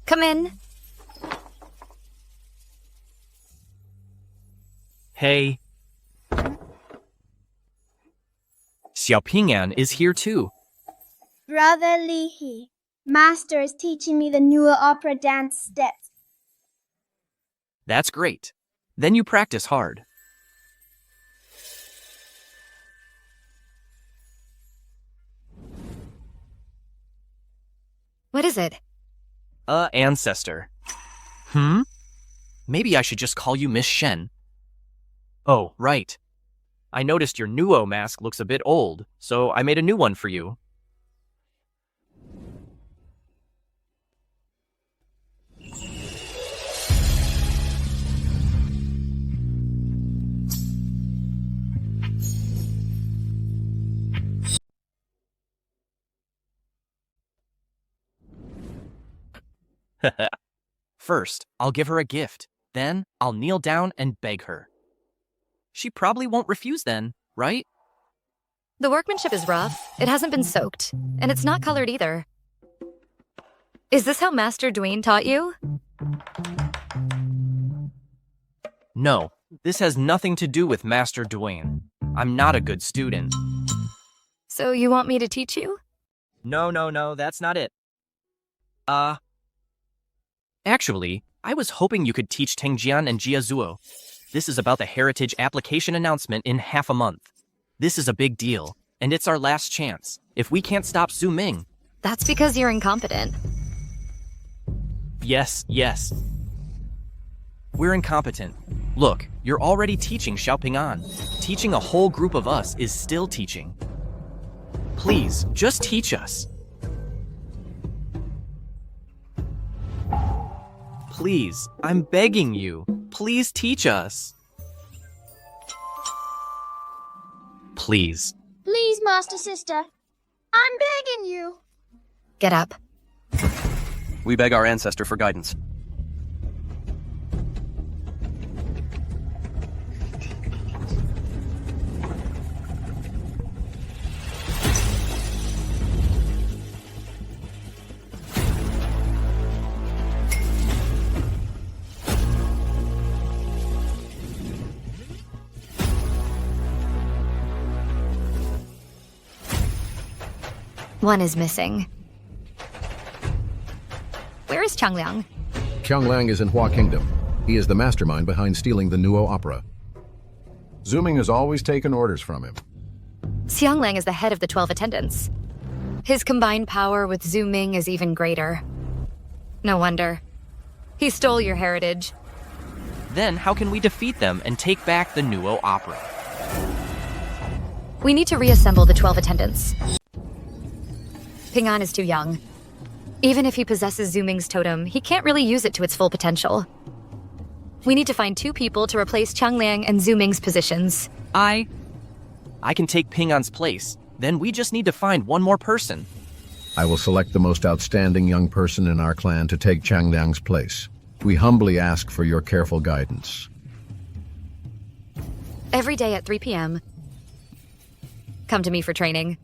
Come in. Hey. Xiaoping'an is here too. Brother Li He, Master is teaching me the Nuo Opera dance steps. That's great. Then you practice hard. What is it? Ancestor. Maybe I should just call you Miss Shen. Oh, right. I noticed your Nuo mask looks a bit old, so I made a new one for you. First, I'll give her a gift. Then, I'll kneel down and beg her. She probably won't refuse then, right? The workmanship is rough, it hasn't been soaked, and it's not colored either. Is this how Master Dwayne taught you? No, this has nothing to do with Master Dwayne. I'm not a good student. So you want me to teach you? No, that's not it. Actually, I was hoping you could teach Tengjian and Jiazuo. This is about the heritage application announcement in half a month. This is a big deal, and it's our last chance. If we can't stop Zuming. That's because you're incompetent. Yes. We're incompetent. Look, you're already teaching Xiaoping'an. Teaching a whole group of us is still teaching. Please, just teach us. Please, I'm begging you. Please teach us. Please. Please, Master Sister. I'm begging you. Get up. We beg our ancestor for guidance. One is missing. Where is Changliang? Qiangliang is in Hua Kingdom. He is the mastermind behind stealing the Nuo Opera. Zuming has always taken orders from him. Xiangliang is the head of the 12 attendants. His combined power with Zuming is even greater. No wonder. He stole your heritage. Then how can we defeat them and take back the Nuo Opera? We need to reassemble the 12 attendants. Ping'an is too young. Even if he possesses Zuming's totem, he can't really use it to its full potential. We need to find 2 people to replace Changliang and Zuming's positions. I I can take Ping An's place. Then we just need to find one more person. I will select the most outstanding young person in our clan to take Changliang's place. We humbly ask for your careful guidance. Every day at 3 p.m., come to me for training.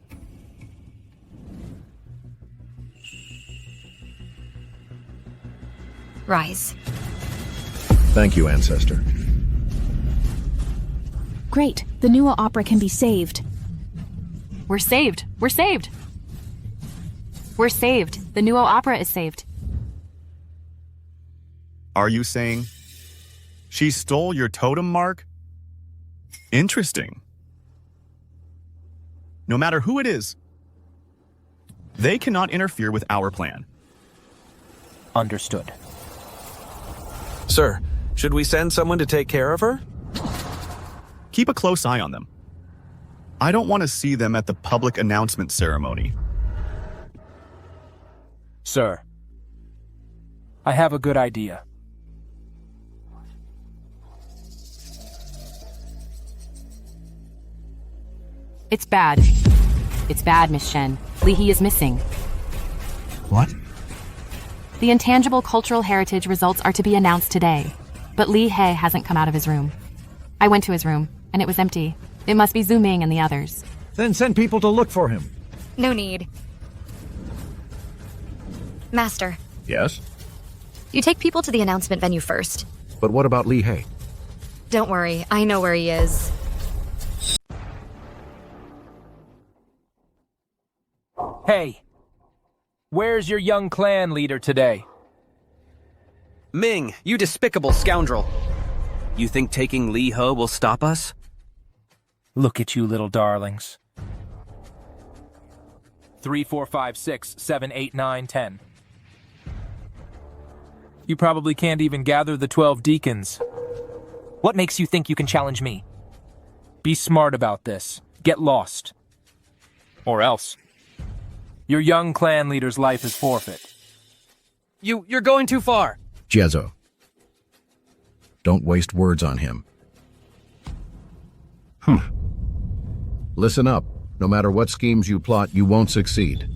Rise. Thank you, Ancestor. Great. The Nuo Opera can be saved. We're saved. We're saved. We're saved. The Nuo Opera is saved. Are you saying she stole your totem mark? Interesting. No matter who it is, they cannot interfere with our plan. Understood. Sir, should we send someone to take care of her? Keep a close eye on them. I don't want to see them at the public announcement ceremony. Sir, I have a good idea. It's bad. It's bad, Miss Shen. Li He is missing. What? The intangible cultural heritage results are to be announced today. But Li He hasn't come out of his room. I went to his room, and it was empty. It must be Zuming and the others. Then send people to look for him. No need. Master, Yes? you take people to the announcement venue first. But what about Li He? Don't worry, I know where he is. Hey, where's your young clan leader today? Ming, you despicable scoundrel. You think taking Li He will stop us? Look at you little darlings. 3, 4, 5, 6, 7, 8, 9, 10. You probably can't even gather the 12 deacons. What makes you think you can challenge me? Be smart about this. Get lost. Or else. Your young clan leader's life is forfeit. You're going too far. Jiezo. Don't waste words on him. Listen up. No matter what schemes you plot, you won't succeed.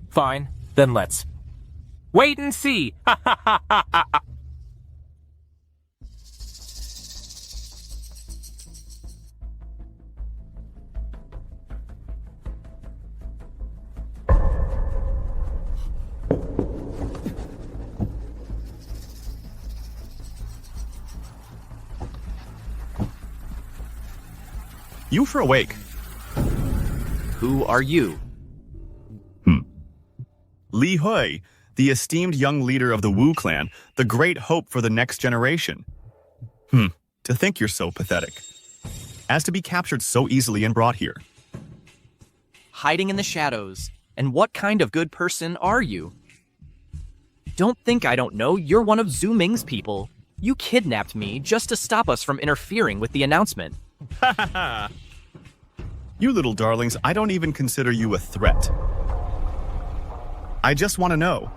Fine, then let's. Wait and see! Ha ha ha ha ha! You for awake. Who are you? Li He, the esteemed young leader of the Wu clan, the great hope for the next generation. To think you're so pathetic. As to be captured so easily and brought here. Hiding in the shadows. And what kind of good person are you? Don't think I don't know. You're one of Zuming's people. You kidnapped me just to stop us from interfering with the announcement. Ha ha ha! You little darlings, I don't even consider you a threat. I just want to know.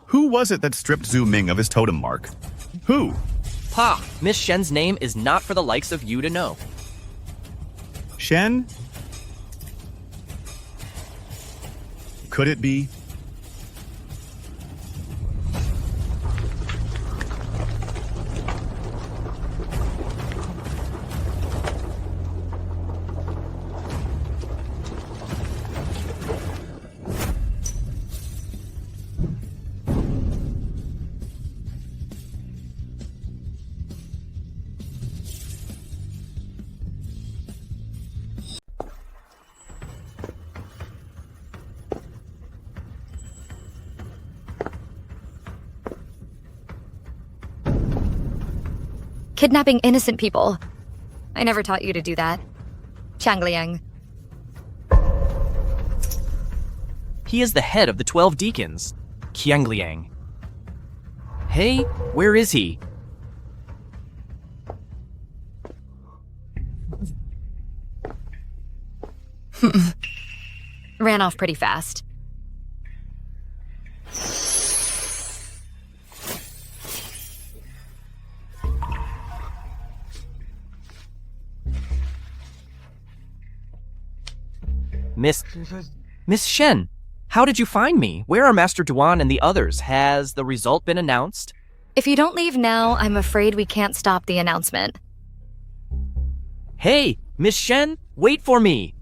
Who was it that stripped Zuming of his totem mark? Who? Pa, Miss Shen's name is not for the likes of you to know. Shen? Could it be? Kidnapping innocent people. I never taught you to do that. Changliang. He is the head of the 12 deacons, Qiangliang. Hey, where is he? Ran off pretty fast. Miss Shen, how did you find me? Where are Master Duan and the others? Has the result been announced? If you don't leave now, I'm afraid we can't stop the announcement. Hey, Miss Shen, wait for me!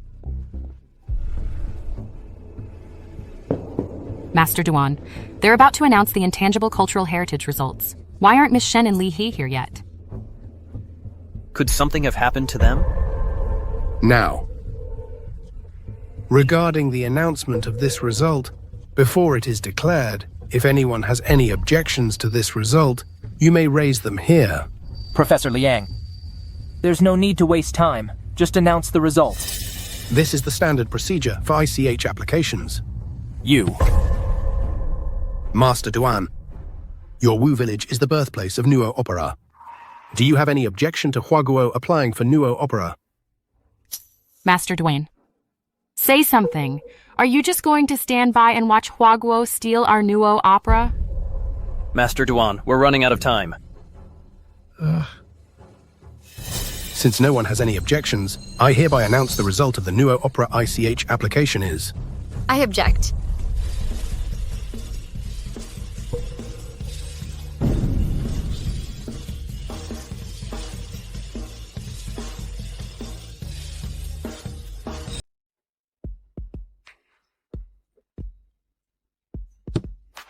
Master Duan, they're about to announce the intangible cultural heritage results. Why aren't Miss Shen and Li He here yet? Could something have happened to them? Now, regarding the announcement of this result, before it is declared, if anyone has any objections to this result, you may raise them here. Professor Liang, there's no need to waste time. Just announce the result. This is the standard procedure for ICH applications. You. Master Duan, your Wu village is the birthplace of Nuo Opera. Do you have any objection to Huaguo applying for Nuo Opera? Master Duan, say something. Are you just going to stand by and watch Huaguo steal our Nuo Opera? Master Duan, we're running out of time. Since no one has any objections, I hereby announce the result of the Nuo Opera ICH application is... I object.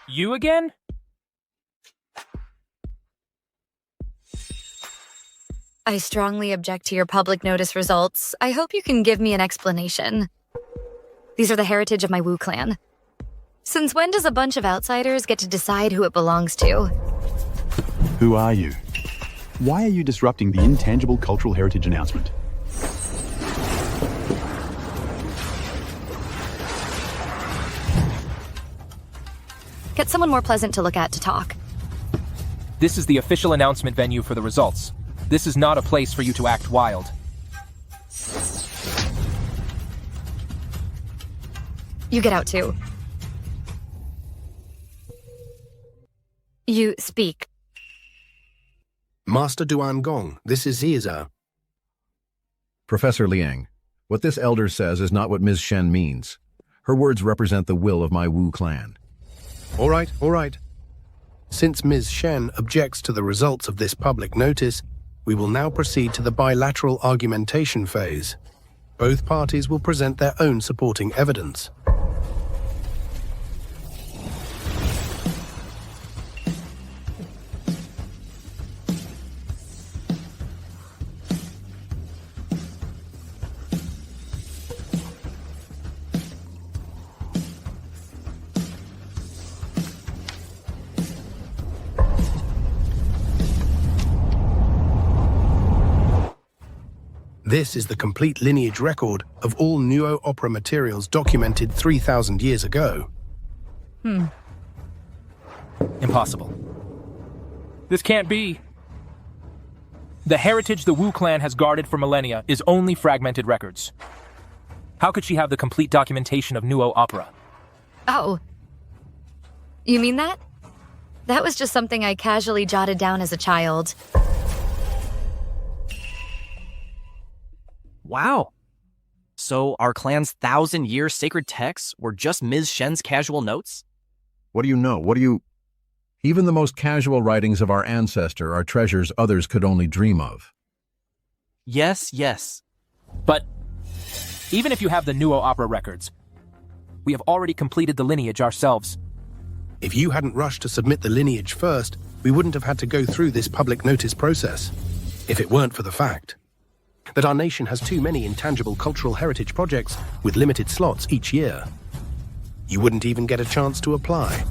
You again? I strongly object to your public notice results. I hope you can give me an explanation. These are the heritage of my Wu clan. Since when does a bunch of outsiders get to decide who it belongs to? Who are you? Why are you disrupting the intangible cultural heritage announcement? Get someone more pleasant to look at to talk. This is the official announcement venue for the results. This is not a place for you to act wild. You get out too. You speak. Master Duan Gong, this is Ziza. Professor Liang, what this elder says is not what Ms. Shen means. Her words represent the will of my Wu clan. All right. Since Ms. Shen objects to the results of this public notice, we will now proceed to the bilateral argumentation phase. Both parties will present their own supporting evidence. This is the complete lineage record of all Nuo Opera materials documented 3,000 years ago. Impossible. This can't be. The heritage the Wu clan has guarded for millennia is only fragmented records. How could she have the complete documentation of Nuo Opera? Oh. You mean that? That was just something I casually jotted down as a child. Wow. So our clan's 1,000-year sacred texts were just Ms. Shen's casual notes? What do you know? Even the most casual writings of our ancestor are treasures others could only dream of. Yes. But even if you have the Nuo Opera records, we have already completed the lineage ourselves. If you hadn't rushed to submit the lineage first, we wouldn't have had to go through this public notice process. If it weren't for the fact that our nation has too many intangible cultural heritage projects with limited slots each year. You wouldn't even get a chance to apply.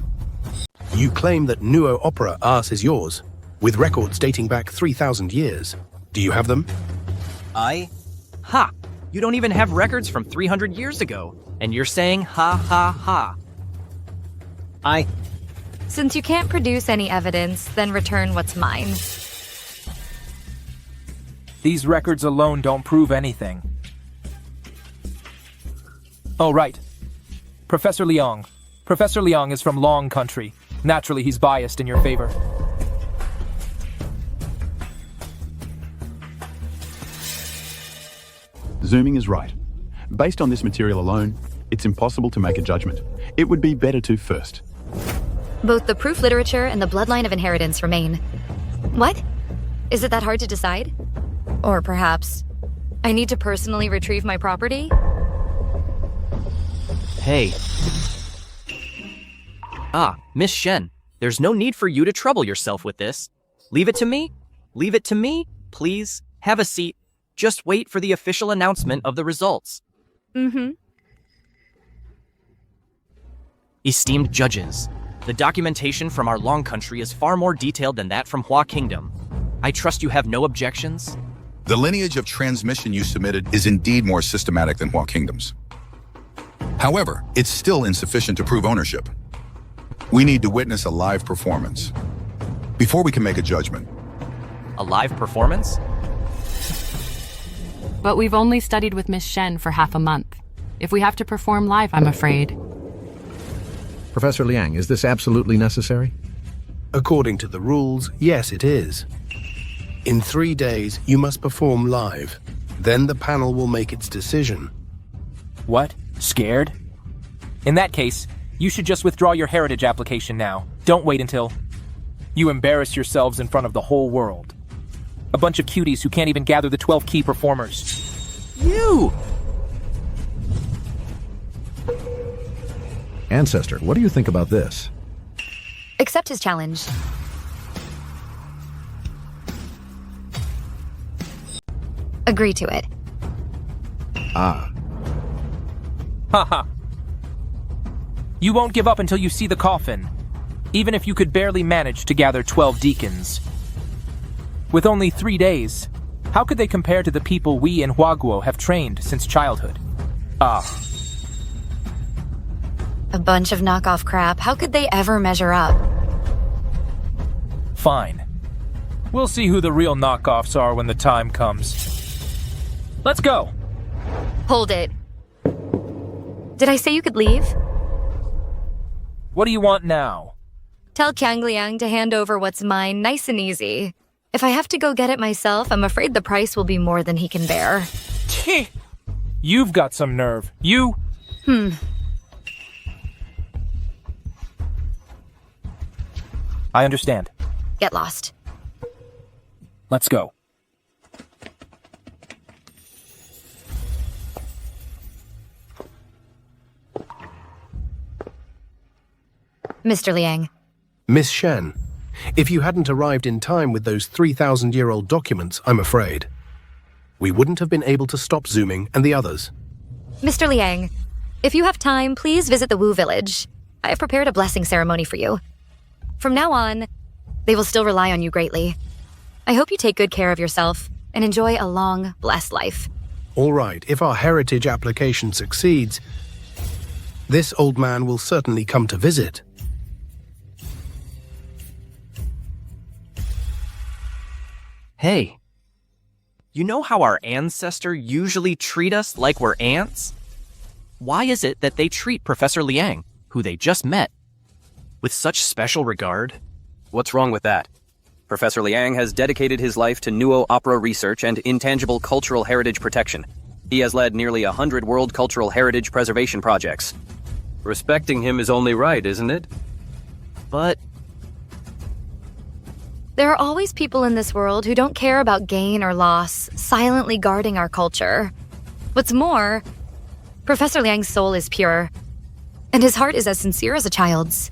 You claim that Nuo Opera Ars is yours, with records dating back 3,000 years. Do you have them? Ha! You don't even have records from 300 years ago, and you're saying ha ha ha. Since you can't produce any evidence, then return what's mine. These records alone don't prove anything. Oh, right. Professor Liang. Professor Liang is from Long Country. Naturally, he's biased in your favor. Zuming is right. Based on this material alone, it's impossible to make a judgment. It would be better to first. Both the proof literature and the bloodline of inheritance remain. What? Is it that hard to decide? Or perhaps I need to personally retrieve my property? Hey. Ah, Miss Shen, there's no need for you to trouble yourself with this. Leave it to me. Leave it to me. Please, have a seat. Just wait for the official announcement of the results. Esteemed judges, the documentation from our Long Country is far more detailed than that from Hua Kingdom. I trust you have no objections? The lineage of transmission you submitted is indeed more systematic than Hua Kingdom's. However, it's still insufficient to prove ownership. We need to witness a live performance before we can make a judgment. A live performance? But we've only studied with Miss Shen for half a month. If we have to perform live, I'm afraid. Professor Liang, is this absolutely necessary? According to the rules, yes, it is. In 3 days, you must perform live. Then the panel will make its decision. What? Scared? In that case, you should just withdraw your heritage application now. Don't wait until you embarrass yourselves in front of the whole world. A bunch of cuties who can't even gather the 12 key performers. You! Ancestor, what do you think about this? Accept his challenge. Agree to it. Ah. Haha. You won't give up until you see the coffin, even if you could barely manage to gather 12 deacons. With only 3 days, how could they compare to the people we in Huaguo have trained since childhood? Ah. A bunch of knockoff crap. How could they ever measure up? Fine. We'll see who the real knockoffs are when the time comes. Let's go! Hold it. Did I say you could leave? What do you want now? Tell Qiang Liang to hand over what's mine nice and easy. If I have to go get it myself, I'm afraid the price will be more than he can bear. You've got some nerve. You... I understand. Get lost. Let's go. Mr. Liang. Miss Shen, if you hadn't arrived in time with those 3,000-year-old documents, I'm afraid, we wouldn't have been able to stop Zuming and the others. Mr. Liang, if you have time, please visit the Wu village. I have prepared a blessing ceremony for you. From now on, they will still rely on you greatly. I hope you take good care of yourself and enjoy a long, blessed life. All right, if our heritage application succeeds, this old man will certainly come to visit. Hey, you know how our Ancestor usually treat us like we're ants? Why is it that they treat Professor Liang, who they just met, with such special regard? What's wrong with that? Professor Liang has dedicated his life to Nuo Opera research and intangible cultural heritage protection. He has led nearly 100 world cultural heritage preservation projects. Respecting him is only right, isn't it? But there are always people in this world who don't care about gain or loss, silently guarding our culture. What's more, Professor Liang's soul is pure, and his heart is as sincere as a child's.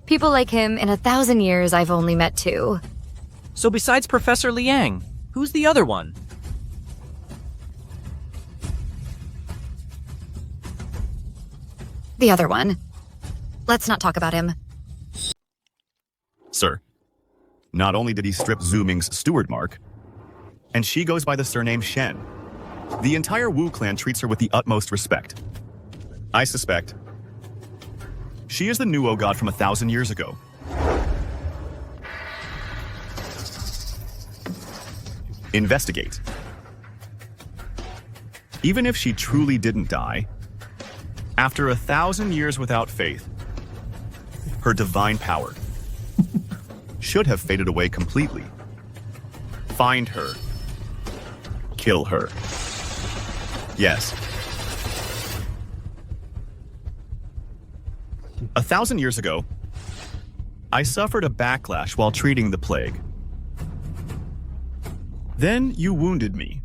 People like him in 1,000 years I've only met 2. So besides Professor Liang, who's the other one? The other one. Let's not talk about him. Sir, not only did he strip Zuming's steward mark, and she goes by the surname Shen. The entire Wu clan treats her with the utmost respect. I suspect she is the Nuo god from 1,000 years ago. Investigate. Even if she truly didn't die, after 1,000 years without faith, her divine power should have faded away completely. Find her. Kill her. Yes, 1,000 years ago, I suffered a backlash while treating the plague. Then you wounded me,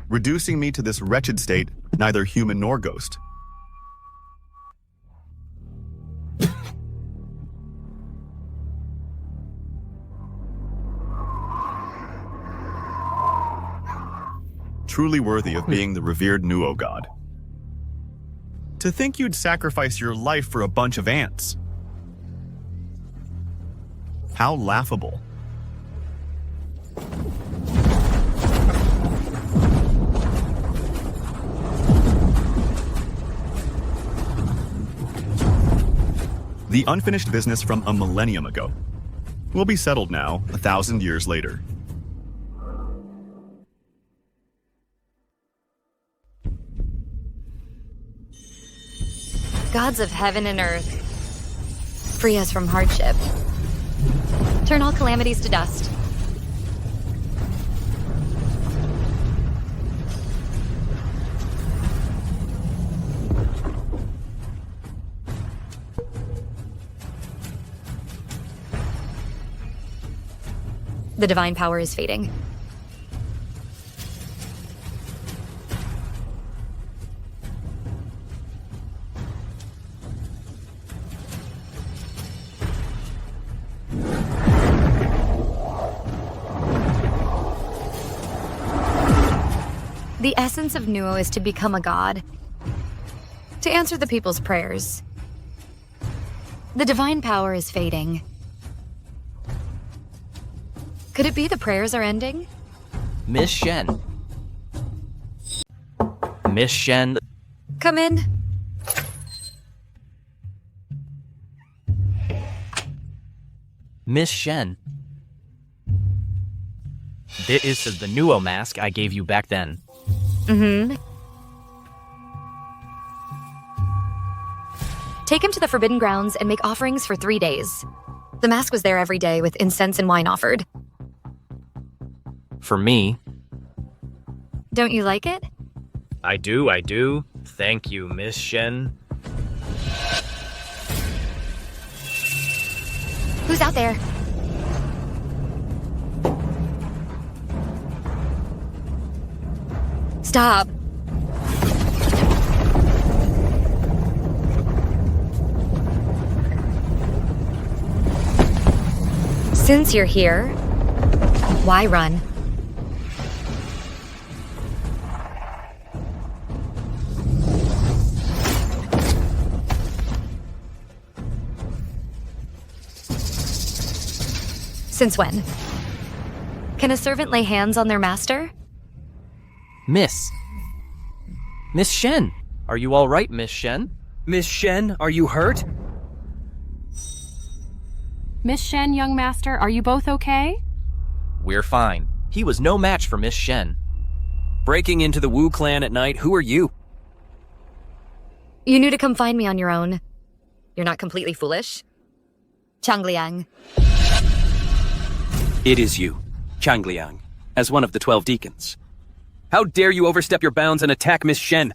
reducing me to this wretched state, neither human nor ghost. Truly worthy of being the revered Nuo god. To think you'd sacrifice your life for a bunch of ants. How laughable. The unfinished business from a millennium ago will be settled now, 1,000 years later. Gods of heaven and earth, free us from hardship. Turn all calamities to dust. The divine power is fading. The essence of Nuo is to become a god, to answer the people's prayers. The divine power is fading. Could it be the prayers are ending? Miss Shen. Miss Shen. Come in. Miss Shen. This is the Nuo mask I gave you back then. Mm-hmm. Take him to the Forbidden Grounds and make offerings for 3 days. The mask was there every day with incense and wine offered. For me. Don't you like it? I do. Thank you, Miss Shen. Who's out there? Stop. Since you're here, why run? Since when? Can a servant lay hands on their master? Miss Shen, are you all right, Miss Shen? Miss Shen, are you hurt? Miss Shen, young master, are you both okay? We're fine. He was no match for Miss Shen. Breaking into the Wu clan at night, who are you? You knew to come find me on your own. You're not completely foolish. Changliang. It is you, Changliang, as one of the 12 deacons. How dare you overstep your bounds and attack Miss Shen?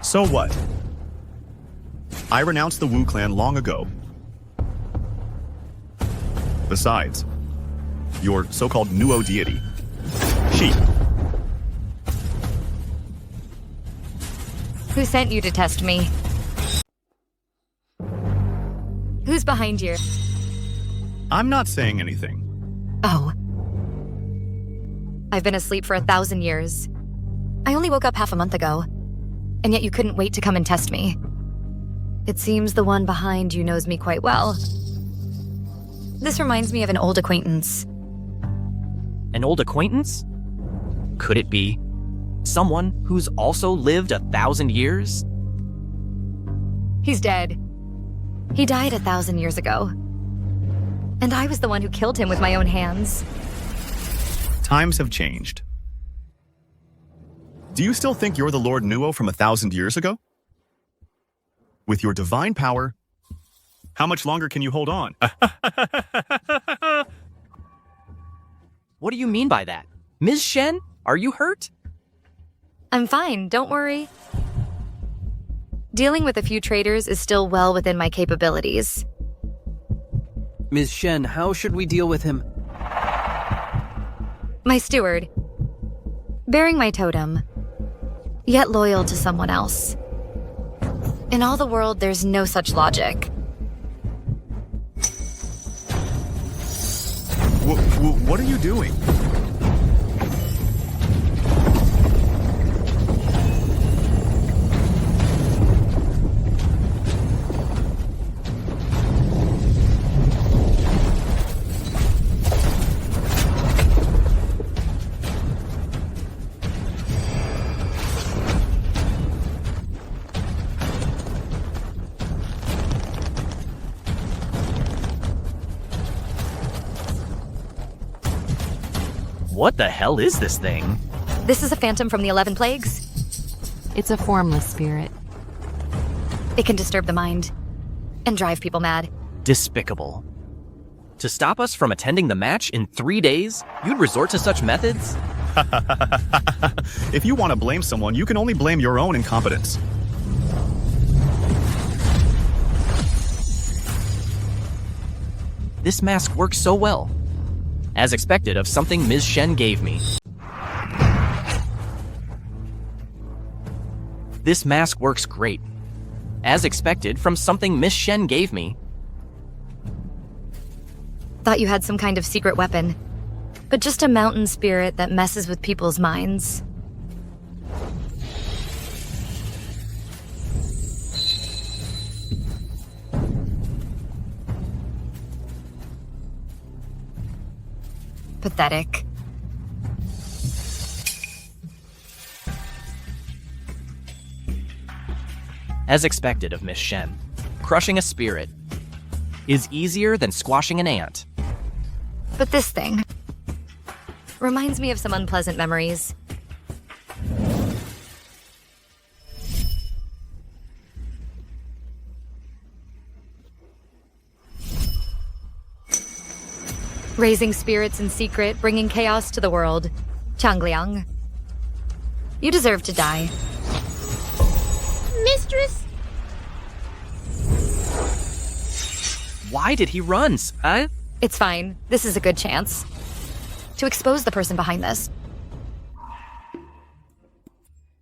So what? I renounced the Wu clan long ago. Besides, your so-called Nuo deity, she. Who sent you to test me? Who's behind you? I'm not saying anything. Oh. I've been asleep for 1,000 years. I only woke up half a month ago, and yet you couldn't wait to come and test me. It seems the one behind you knows me quite well. This reminds me of an old acquaintance. An old acquaintance? Could it be someone who's also lived 1,000 years? He's dead. He died 1,000 years ago. And I was the one who killed him with my own hands. Times have changed. Do you still think you're the Lord Nuo from 1,000 years ago? With your divine power, how much longer can you hold on? What do you mean by that? Ms. Shen, are you hurt? I'm fine, don't worry. Dealing with a few traitors is still well within my capabilities. Ms. Shen, how should we deal with him? My steward. Bearing my totem, yet loyal to someone else. In all the world, there's no such logic. What are you doing? What the hell is this thing? This is a phantom from the 11 Plagues. It's a formless spirit. It can disturb the mind and drive people mad. Despicable. To stop us from attending the match in 3 days, you'd resort to such methods? If you want to blame someone, you can only blame your own incompetence. This mask works so well. As expected of something Ms. Shen gave me. This mask works great. As expected from something Miss Shen gave me. Thought you had some kind of secret weapon, but just a mountain spirit that messes with people's minds. Pathetic. As expected of Miss Shen, crushing a spirit is easier than squashing an ant. But this thing reminds me of some unpleasant memories. Raising spirits in secret, bringing chaos to the world. Changliang. You deserve to die. Mistress? Why did he run? It's fine. This is a good chance to expose the person behind this.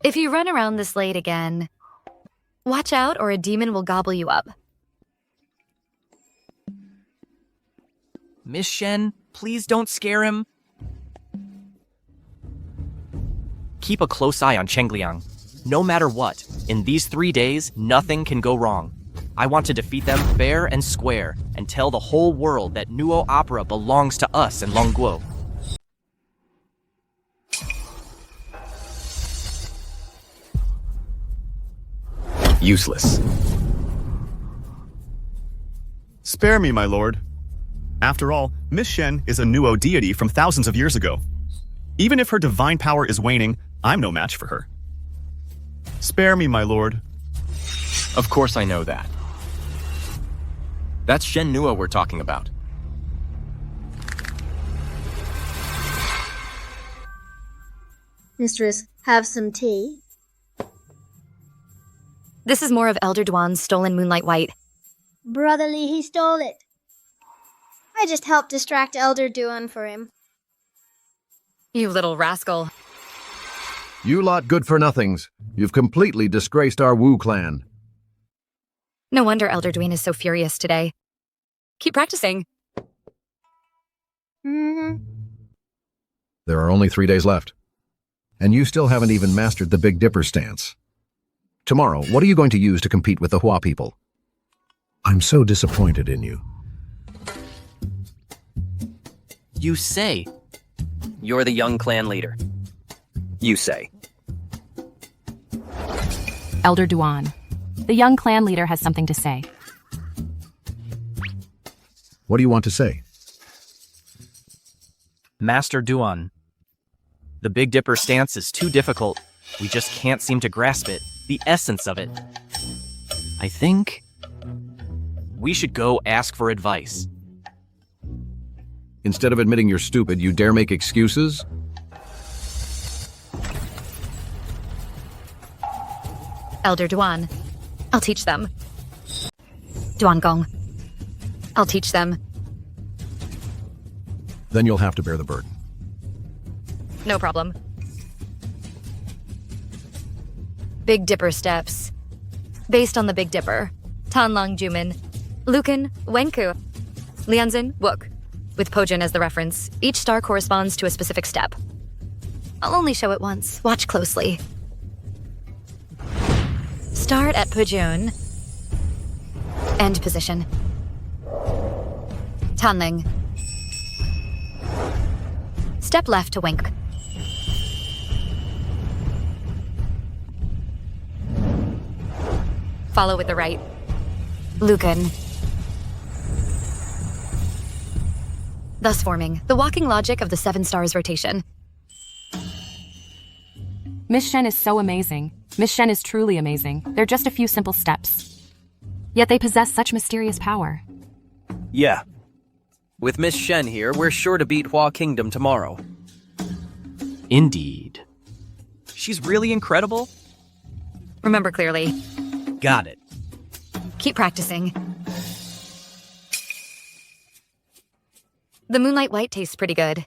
If you run around this late again, watch out or a demon will gobble you up. Miss Shen, please don't scare him. Keep a close eye on Chengliang. No matter what, in these 3 days, nothing can go wrong. I want to defeat them fair and square and tell the whole world that Nuo Opera belongs to us in Longguo. Useless. Spare me, my lord. After all, Miss Shen is a Nuo deity from thousands of years ago. Even if her divine power is waning, I'm no match for her. Spare me, my lord. Of course I know that. That's Shen Nuo we're talking about. Mistress, have some tea? This is more of Elder Duan's stolen Moonlight White. Brotherly, he stole it. I just helped distract Elder Duan for him. You little rascal. You lot good-for-nothings. You've completely disgraced our Wu clan. No wonder Elder Duan is so furious today. Keep practicing. Mm-hmm. There are only 3 days left. And you still haven't even mastered the Big Dipper stance. Tomorrow, what are you going to use to compete with the Hua people? I'm so disappointed in you. You say. You're the young clan leader. You say. Elder Duan. The young clan leader has something to say. What do you want to say? Master Duan. The Big Dipper stance is too difficult. We just can't seem to grasp it. The essence of it. I think we should go ask for advice. Instead of admitting you're stupid, you dare make excuses? Elder Duan. I'll teach them. Duan Gong. I'll teach them. Then you'll have to bear the burden. No problem. Big Dipper steps. Based on the Big Dipper. Tanlang Jumin. Lucan, Wenku. Lianzin, Wook. With Pojun as the reference, each star corresponds to a specific step. I'll only show it once. Watch closely. Start at Pojun. End position. Tanling. Step left to Wenk. Follow with the right. Lucan. Thus forming the walking logic of the 7 stars rotation. Miss Shen is so amazing. Miss Shen is truly amazing. They're just a few simple steps. Yet they possess such mysterious power. Yeah. With Miss Shen here, we're sure to beat Hua Kingdom tomorrow. Indeed. She's really incredible? Remember clearly. Got it. Keep practicing. The Moonlight White tastes pretty good.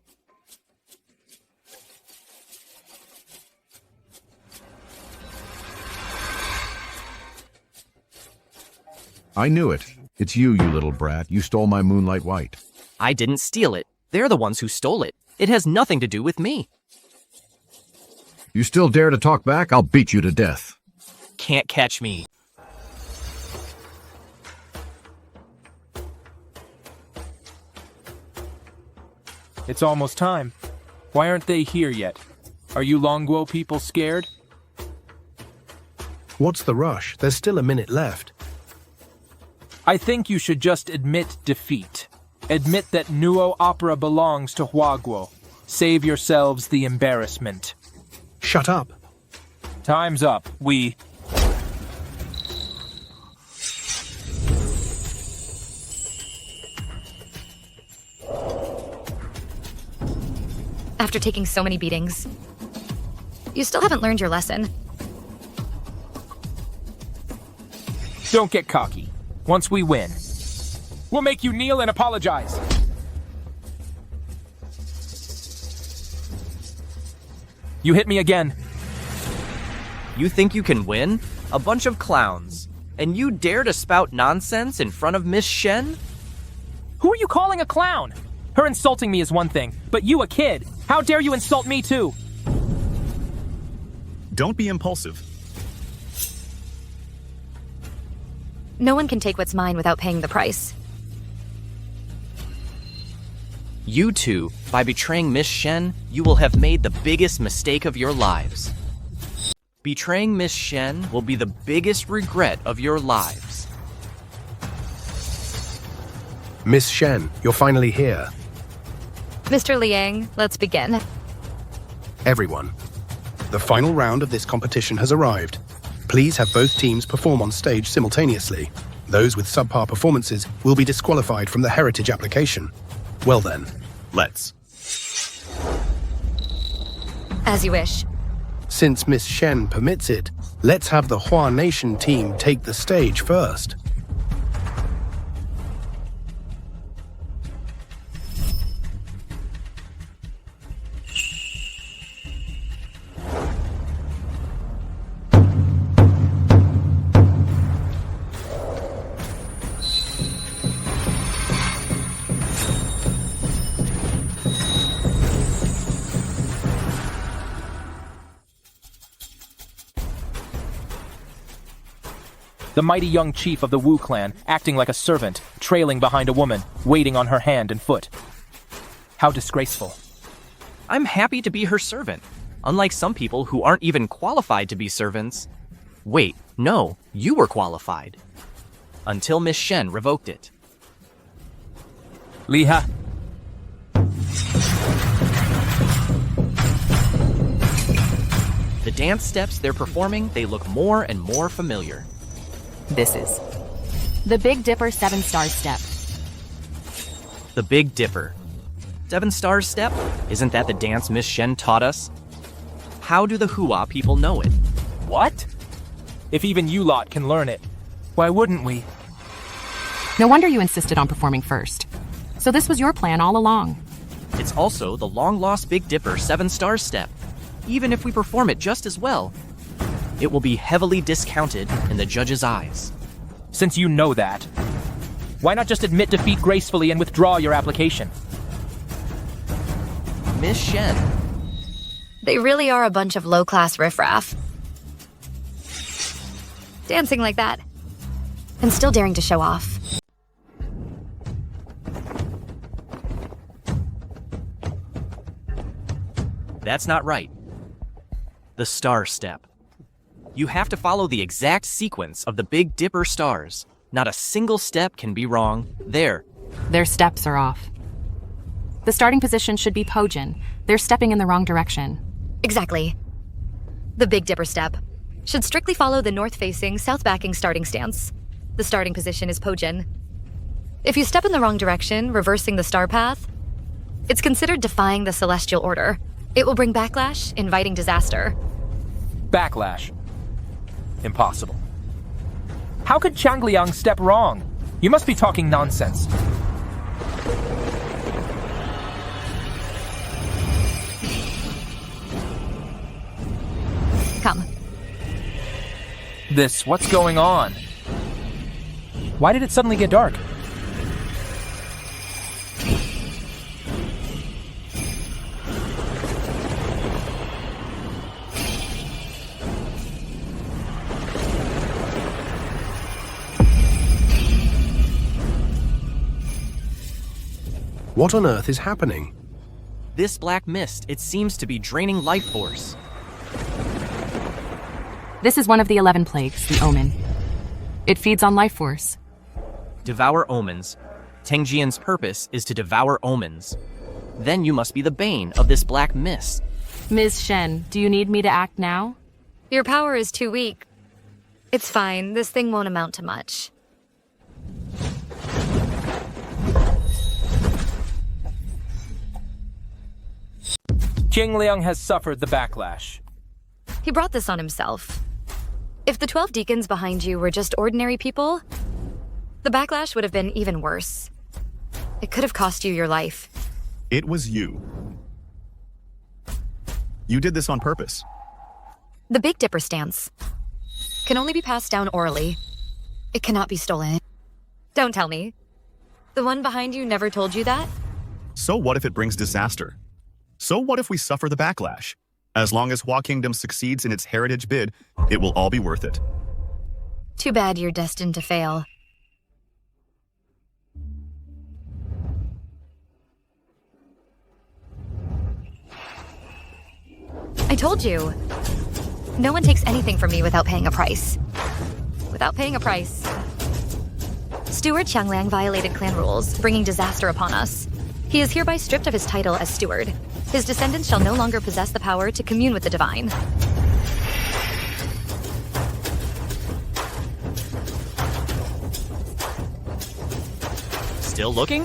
I knew it. It's you, you little brat. You stole my Moonlight White. I didn't steal it. They're the ones who stole it. It has nothing to do with me. You still dare to talk back? I'll beat you to death. Can't catch me. It's almost time. Why aren't they here yet? Are you Longguo people scared? What's the rush? There's still a minute left. I think you should just admit defeat. Admit that Nuo Opera belongs to Huaguo. Save yourselves the embarrassment. Shut up. Time's up. We... After taking so many beatings, you still haven't learned your lesson. Don't get cocky. Once we win, we'll make you kneel and apologize. You hit me again. You think you can win? A bunch of clowns. And you dare to spout nonsense in front of Miss Shen? Who are you calling a clown? Her insulting me is one thing, but you a kid. How dare you insult me too? Don't be impulsive. No one can take what's mine without paying the price. You two, by betraying Miss Shen, you will have made the biggest mistake of your lives. Betraying Miss Shen will be the biggest regret of your lives. Miss Shen, you're finally here. Mr. Liang, let's begin. Everyone, the final round of this competition has arrived. Please have both teams perform on stage simultaneously. Those with subpar performances will be disqualified from the heritage application. Well then, let's. As you wish. Since Miss Shen permits it, let's have the Hua Nation team take the stage first. The mighty young chief of the Wu clan, acting like a servant, trailing behind a woman, waiting on her hand and foot. How disgraceful. I'm happy to be her servant, unlike some people who aren't even qualified to be servants. Wait, no, you were qualified. Until Miss Shen revoked it. Liha. The dance steps they're performing, they look more and more familiar. This is the Big Dipper 7-star step. The Big Dipper. 7 stars step? Isn't that the dance Miss Shen taught us? How do the Hua people know it? What? If even you lot can learn it, why wouldn't we? No wonder you insisted on performing first. So this was your plan all along. It's also the long-lost Big Dipper 7-star step. Even if we perform it just as well, it will be heavily discounted in the judge's eyes. Since you know that, why not just admit defeat gracefully and withdraw your application? Miss Shen. They really are a bunch of low-class riffraff. Dancing like that. And still daring to show off. That's not right. The star step. You have to follow the exact sequence of the Big Dipper stars. Not a single step can be wrong. There. Their steps are off. The starting position should be Pojin. They're stepping in the wrong direction. Exactly. The Big Dipper step should strictly follow the north-facing, south-backing starting stance. The starting position is Pojin. If you step in the wrong direction, reversing the star path, it's considered defying the celestial order. It will bring backlash, inviting disaster. Backlash. Impossible. How could Changliang step wrong? You must be talking nonsense. Come. What's going on? Why did it suddenly get dark? What on earth is happening? This black mist, it seems to be draining life force. This is one of the 11 plagues, the Omen. It feeds on life force. Devour omens. Tengjian's purpose is to devour omens. Then you must be the bane of this black mist. Ms. Shen, do you need me to act now? Your power is too weak. It's fine. This thing won't amount to much. Changliang has suffered the backlash. He brought this on himself. If the 12 deacons behind you were just ordinary people, the backlash would have been even worse. It could have cost you your life. It was you. You did this on purpose. The Big Dipper stance can only be passed down orally. It cannot be stolen. Don't tell me. The one behind you never told you that? So what if it brings disaster? So what if we suffer the backlash? As long as Hua Kingdom succeeds in its heritage bid, it will all be worth it. Too bad you're destined to fail. I told you. No one takes anything from me without paying a price. Without paying a price. Steward Changliang violated clan rules, bringing disaster upon us. He is hereby stripped of his title as steward. His descendants shall no longer possess the power to commune with the divine. Still looking?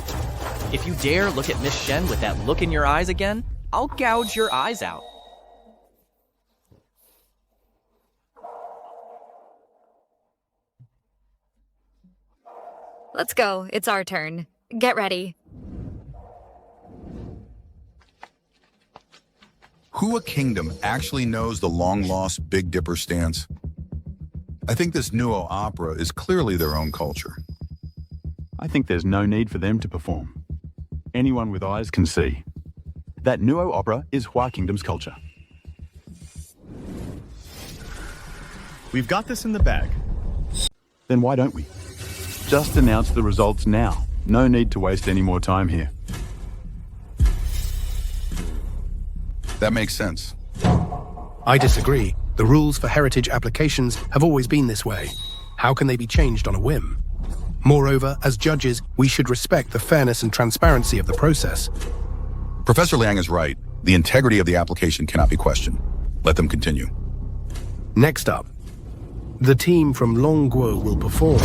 If you dare look at Miss Shen with that look in your eyes again, I'll gouge your eyes out. Let's go. It's our turn. Get ready. Hua Kingdom actually knows the long-lost Big Dipper stance. I think this Nuo Opera is clearly their own culture. I think there's no need for them to perform. Anyone with eyes can see. That Nuo Opera is Hua Kingdom's culture. We've got this in the bag. Then why don't we? Just announce the results now. No need to waste any more time here. That makes sense. I disagree. The rules for heritage applications have always been this way. How can they be changed on a whim? Moreover, as judges, we should respect the fairness and transparency of the process. Professor Liang is right. The integrity of the application cannot be questioned. Let them continue. Next up, the team from Longguo will perform.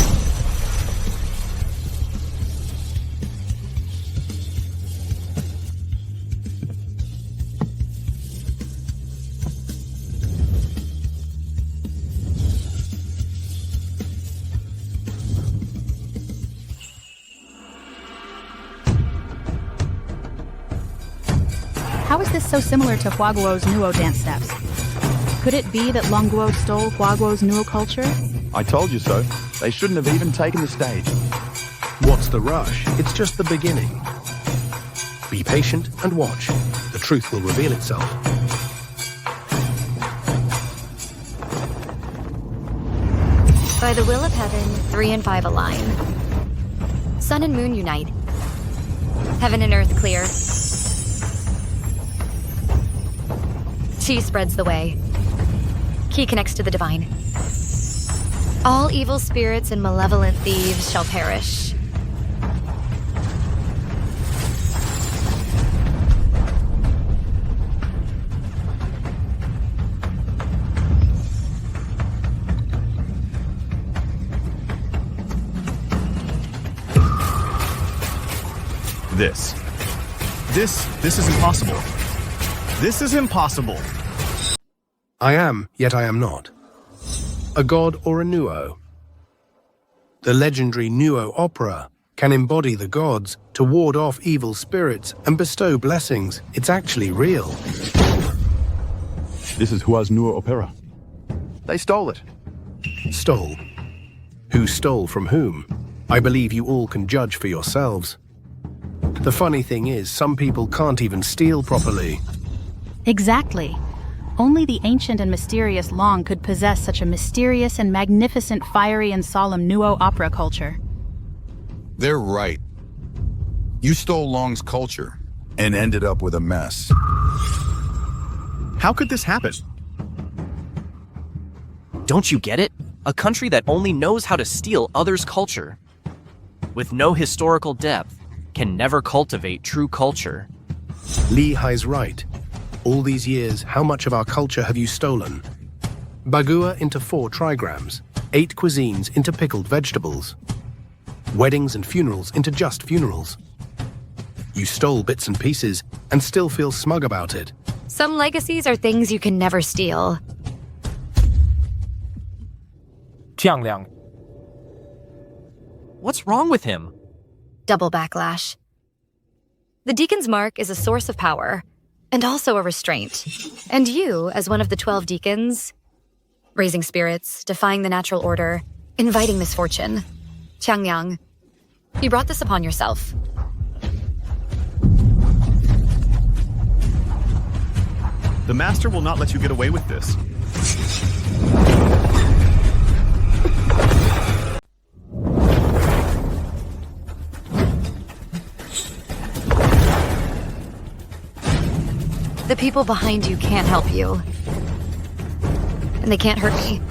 How is this so similar to Huaguo's Nuo dance steps? Could it be that Longguo stole Huaguo's Nuo culture? I told you so. They shouldn't have even taken the stage. What's the rush? It's just the beginning. Be patient and watch. The truth will reveal itself. By the will of heaven, 3 and 5 align. Sun and moon unite. Heaven and earth clear. Chi spreads the way. Ki connects to the divine. All evil spirits and malevolent thieves shall perish. This is impossible. This is impossible. I am, yet I am not. A god or a Nuo. The legendary Nuo Opera can embody the gods to ward off evil spirits and bestow blessings. It's actually real. This is Hua's Nuo Opera. They stole it. Stole? Who stole from whom? I believe you all can judge for yourselves. The funny thing is, some people can't even steal properly. Exactly. Only the ancient and mysterious Long could possess such a mysterious and magnificent, fiery and solemn Nuo opera culture. They're right. You stole Long's culture and ended up with a mess. How could this happen? Don't you get it? A country that only knows how to steal others' culture, with no historical depth, can never cultivate true culture. Li Hai's right. All these years, how much of our culture have you stolen? Bagua into 4 trigrams, 8 cuisines into pickled vegetables, weddings and funerals into just funerals. You stole bits and pieces and still feel smug about it. Some legacies are things you can never steal. Jiangliang. What's wrong with him? Double backlash. The Deacon's Mark is a source of power, and also a restraint. And you, as one of the 12 deacons, raising spirits, defying the natural order, inviting misfortune. Changyang, you brought this upon yourself. The Master will not let you get away with this. The people behind you can't help you. And they can't hurt me.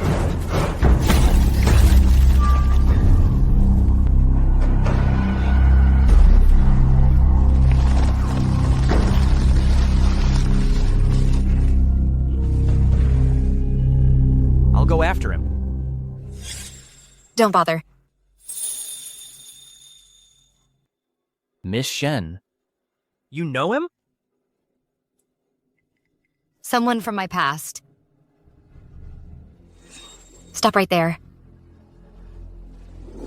I'll go after him. Don't bother. Miss Shen. You know him? Someone from my past. Stop right there.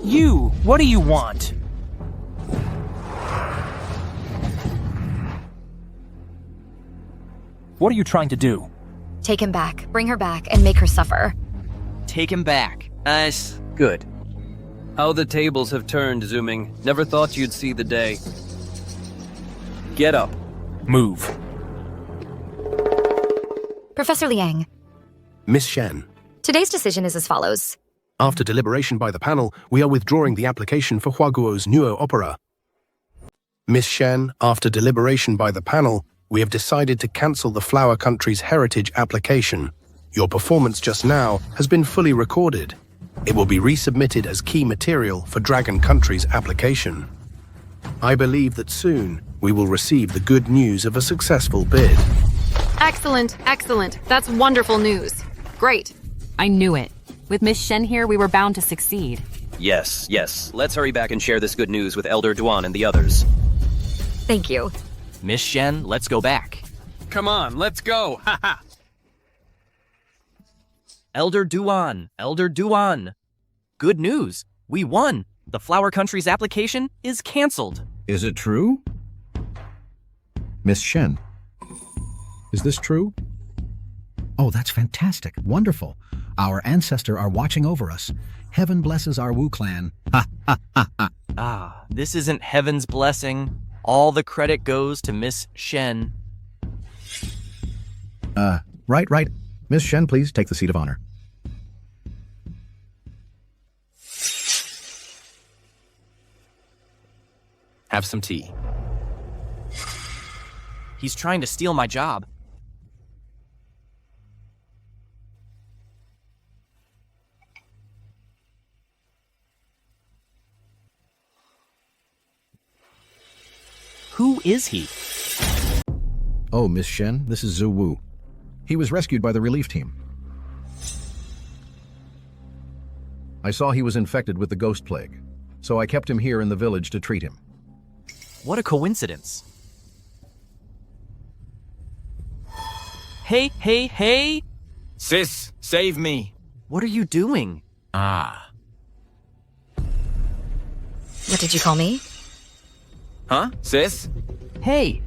You! What do you want? What are you trying to do? Take him back, bring her back, and make her suffer. Take him back. Nice. Good. How the tables have turned, Zuming. Never thought you'd see the day. Get up. Move. Professor Liang. Miss Shen. Today's decision is as follows. After deliberation by the panel, we are withdrawing the application for Huaguo's Nuo Opera. Miss Shen, after deliberation by the panel, we have decided to cancel the Flower Country's heritage application. Your performance just now has been fully recorded. It will be resubmitted as key material for Dragon Country's application. I believe that soon we will receive the good news of a successful bid. Excellent, excellent. That's wonderful news. Great. I knew it. With Miss Shen here, we were bound to succeed. Yes, yes. Let's hurry back and share this good news with Elder Duan and the others. Thank you. Miss Shen, let's go back. Come on, let's go. Ha ha. Elder Duan, Elder Duan. Good news. We won. The Flower Country's application is canceled. Is it true? Miss Shen, Is this true? Oh, that's fantastic. Wonderful. Our Ancestor are watching over us. Heaven blesses our Wu clan. Ha, ha, ha, ha. Ah, this isn't heaven's blessing. All the credit goes to Miss Shen. Right. Miss Shen, please take the seat of honor. Have some tea. He's trying to steal my job. Who is he? Oh, Miss Shen, this is Zhu Wu. He was rescued by the relief team. I saw he was infected with the ghost plague, so I kept him here in the village to treat him. What a coincidence. Hey! Sis, save me! What are you doing? Ah. What did you call me? Huh, sis? Hey!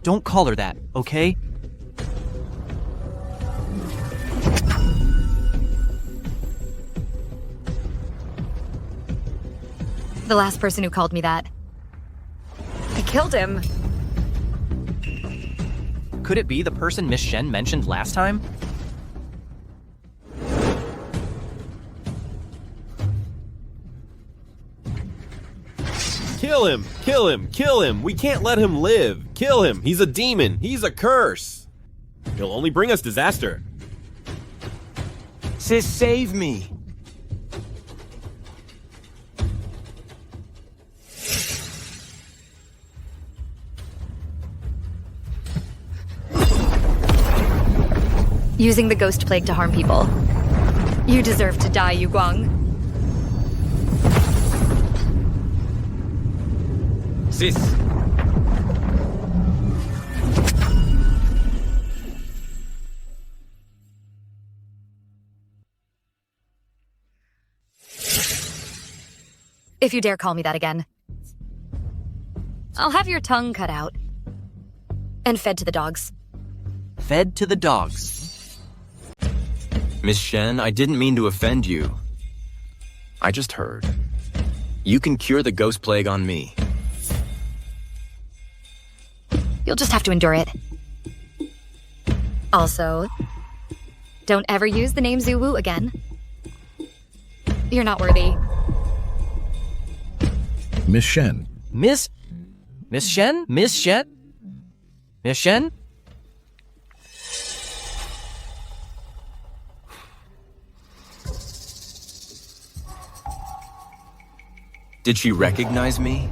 Don't call her that, okay? The last person who called me that. I killed him. Could it be the person Miss Shen mentioned last time? Kill him! Kill him! Kill him! We can't let him live! Kill him! He's a demon! He's a curse! He'll only bring us disaster. Sis, save me! Using the ghost plague to harm people. You deserve to die, Yuguang. Sis! If you dare call me that again, I'll have your tongue cut out and fed to the dogs. Fed to the dogs. Miss Shen, I didn't mean to offend you. I just heard. You can cure the ghost plague on me. You'll just have to endure it. Also, don't ever use the name Zhu Wu again. You're not worthy. Miss Shen. Miss Shen? Miss Shen? Miss Shen? Did she recognize me?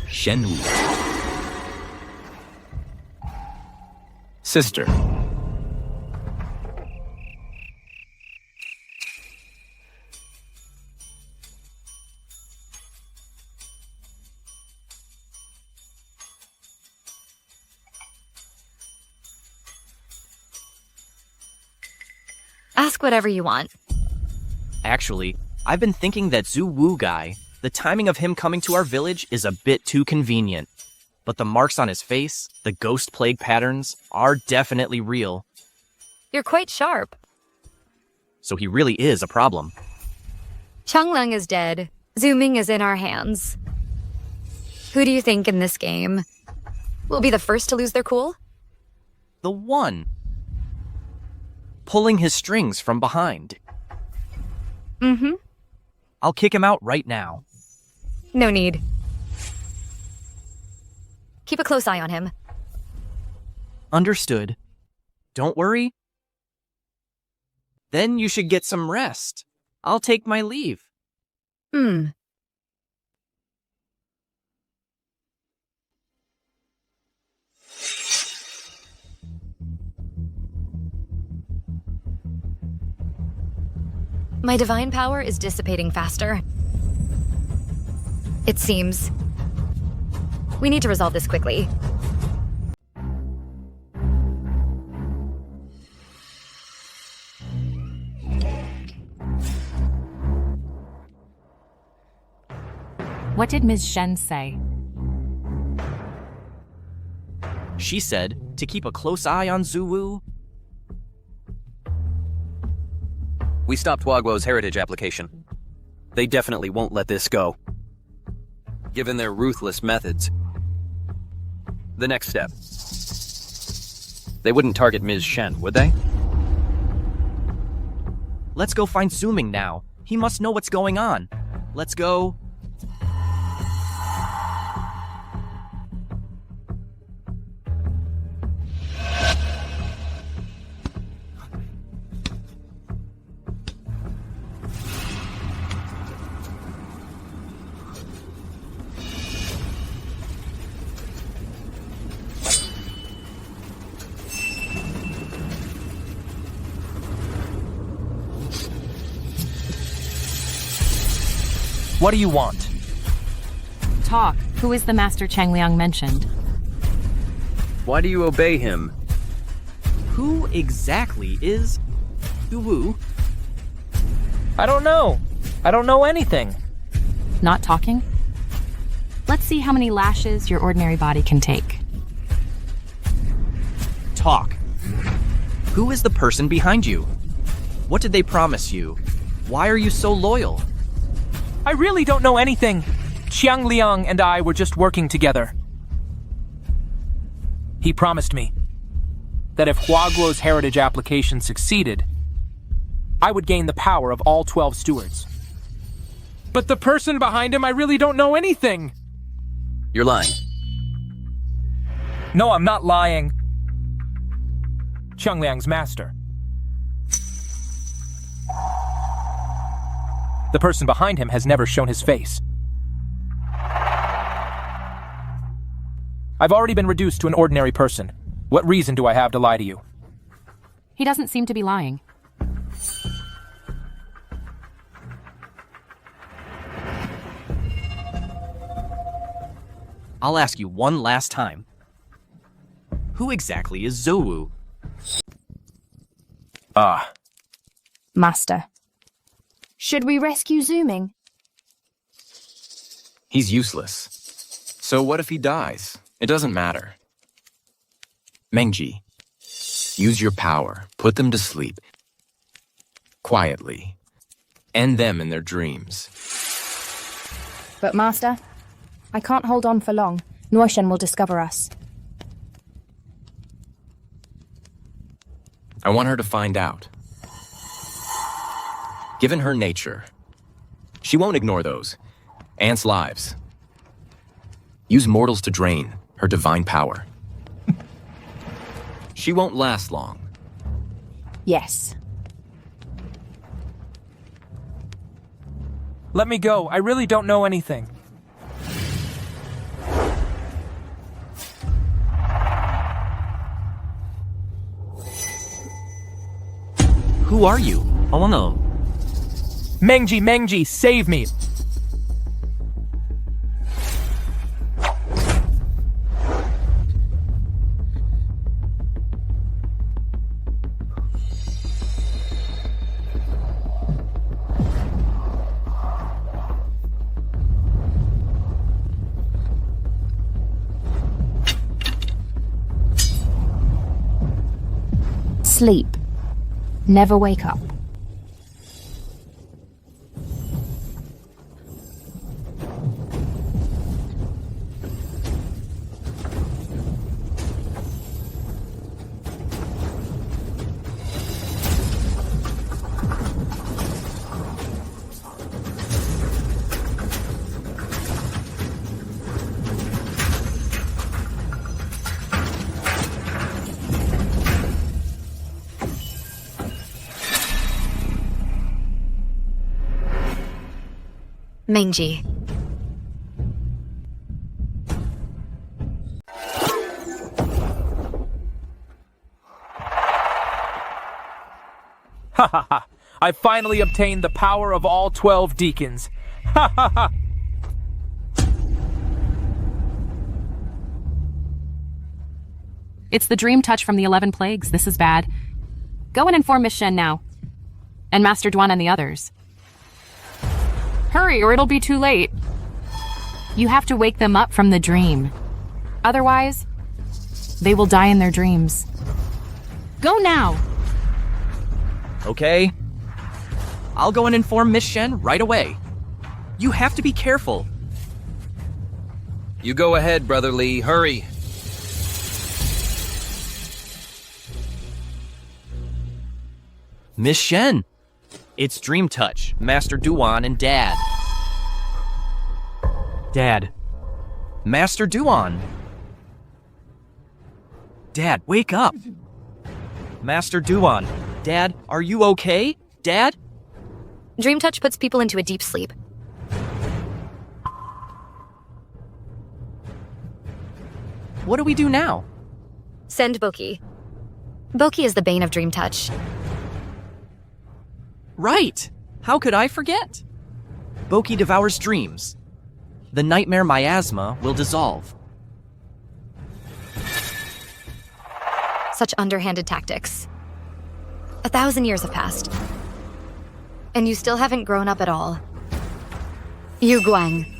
Shen Wu. Sister. Ask whatever you want. Actually, I've been thinking that Zhu Wu guy, the timing of him coming to our village is a bit too convenient. But the marks on his face, the ghost plague patterns, are definitely real. You're quite sharp. So he really is a problem. Changleng is dead. Zuming is in our hands. Who do you think in this game will be the first to lose their cool? The one. Pulling his strings from behind. Mm-hmm. I'll kick him out right now. No need. Keep a close eye on him. Understood. Don't worry. Then you should get some rest. I'll take my leave. My divine power is dissipating faster. It seems. We need to resolve this quickly. What did Ms. Shen say? She said to keep a close eye on Zuwu. We stopped Huaguo's heritage application. They definitely won't let this go. Given their ruthless methods. The next step. They wouldn't target Ms. Shen, would they? Let's go find Zuming now. He must know what's going on. Let's go. What do you want? Talk. Who is the Master Changliang mentioned? Why do you obey him? Who exactly is Zuwu? I don't know. I don't know anything. Not talking? Let's see how many lashes your ordinary body can take. Talk. Who is the person behind you? What did they promise you? Why are you so loyal? I really don't know anything. Changliang and I were just working together. He promised me that if Huaguo's heritage application succeeded, I would gain the power of all 12 stewards. But the person behind him, I really don't know anything. You're lying. No, I'm not lying. Changliang's master. The person behind him has never shown his face. I've already been reduced to an ordinary person. What reason do I have to lie to you? He doesn't seem to be lying. I'll ask you one last time. Who exactly is Zuwu? Master. Should we rescue Zuming? He's useless. So what if he dies? It doesn't matter. Mengji, use your power. Put them to sleep. Quietly. End them in their dreams. But Master, I can't hold on for long. Nuo will discover us. I want her to find out. Given her nature, she won't ignore those. Ants' lives. Use mortals to drain her divine power. She won't last long. Yes. Let me go. I really don't know anything. Who are you? Oh no. Mengji, save me! Sleep. Never wake up. Mengji. Ha ha ha! I finally obtained the power of all 12 deacons. Ha ha ha! It's the dream touch from the 11 plagues. This is bad. Go and inform Miss Shen now. And Master Duan and the others. Hurry, or it'll be too late. You have to wake them up from the dream. Otherwise, They will die in their dreams. Go now! Okay. I'll go and inform Miss Shen right away. You have to be careful. You go ahead, Brother Lee. Hurry. Miss Shen. It's Dream Touch, Master Duan, and Dad. Dad. Master Duan. Dad, wake up. Master Duan. Dad, are you okay? Dad? Dream Touch puts people into a deep sleep. What do we do now? Send Boki. Boki is the bane of Dream Touch. Right! How could I forget? Boki devours dreams. The nightmare miasma will dissolve. Such underhanded tactics. 1,000 years have passed. And you still haven't grown up at all. Yuguang.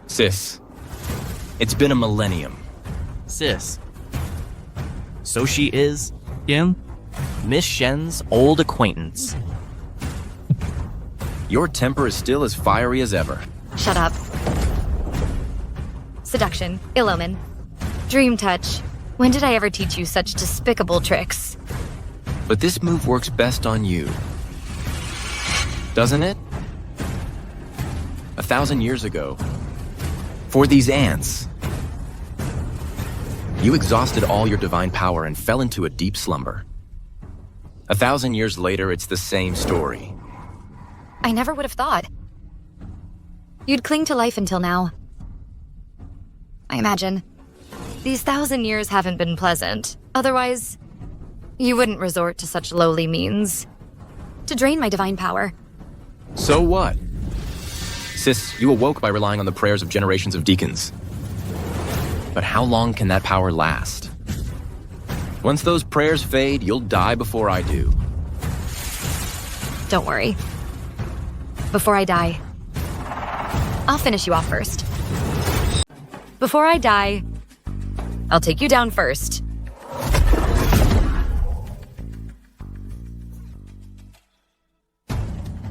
Sis, it's been a millennium. Sis. So she is, Yin, Miss Shen's old acquaintance. Your temper is still as fiery as ever. Shut up. Seduction, ill omen. Dream Touch. When did I ever teach you such despicable tricks? But this move works best on you. Doesn't it? 1,000 years ago, for these ants, you exhausted all your divine power and fell into a deep slumber. 1,000 years later, it's the same story. I never would have thought. You'd cling to life until now. I imagine. These 1,000 years haven't been pleasant. Otherwise, you wouldn't resort to such lowly means. To drain my divine power. So what? Sis, you awoke by relying on the prayers of generations of deacons. But how long can that power last? Once those prayers fade, you'll die before I do. Don't worry. Before I die, I'll finish you off first. Before I die, I'll take you down first.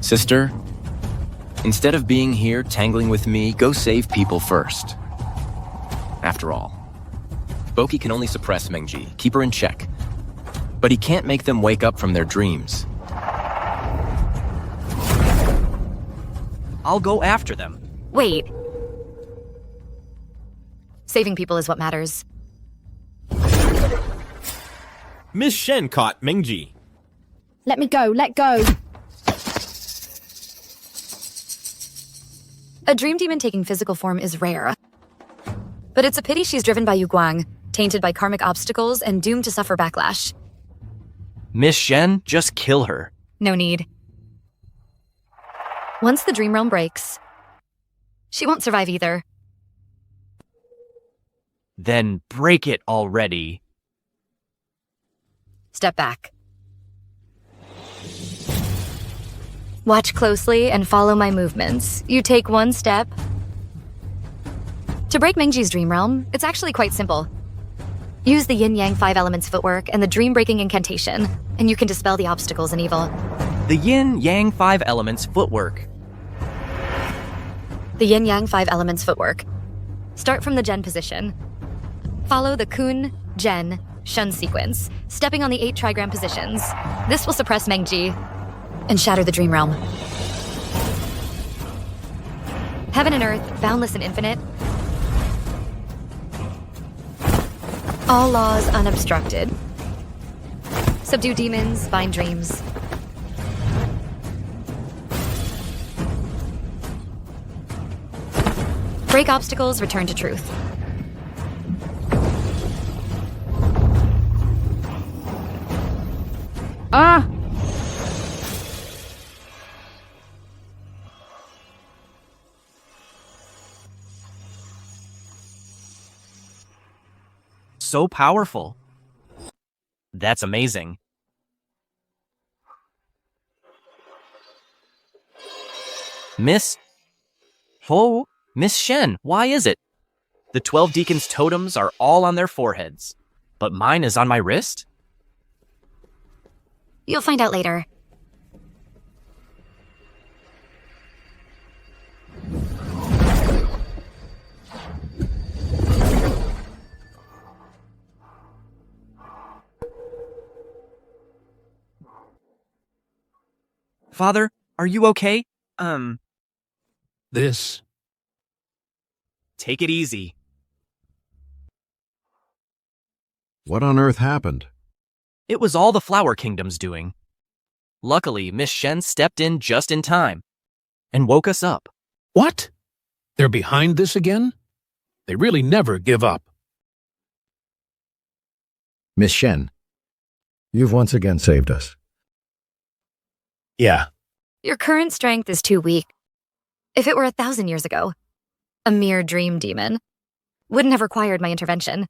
Sister, instead of being here tangling with me, go save people first. After all, Boki can only suppress Mengji, keep her in check. But he can't make them wake up from their dreams. I'll go after them. Wait. Saving people is what matters. Miss Shen caught Mengji. Let me go, let go. A dream demon taking physical form is rare. But it's a pity she's driven by Yuguang, tainted by karmic obstacles and doomed to suffer backlash. Miss Shen, just kill her. No need. Once the dream realm breaks, she won't survive either. Then break it already. Step back. Watch closely and follow my movements. You take one step. To break Mengji's dream realm, it's actually quite simple. Use the Yin-Yang 5 elements footwork and the dream-breaking incantation, and you can dispel the obstacles and evil. The Yin-Yang 5 elements footwork. The Yin-Yang 5 elements footwork. Start from the Gen position. Follow the Kun, Gen, Shun sequence, stepping on the 8 trigram positions. This will suppress Mengji and shatter the dream realm. Heaven and earth, boundless and infinite. All laws unobstructed. Subdue demons, bind dreams. Break obstacles, return to truth. Ah! So powerful. That's amazing. Miss, Oh, Miss Shen, why is it? The 12 deacons' totems are all on their foreheads, but mine is on my wrist? You'll find out later. Father, are you okay? This. Take it easy. What on earth happened? It was all the Flower Kingdom's doing. Luckily, Miss Shen stepped in just in time and woke us up. What? They're behind this again? They really never give up. Miss Shen, you've once again saved us. Yeah. Your current strength is too weak. If it were 1,000 years ago, a mere dream demon wouldn't have required my intervention.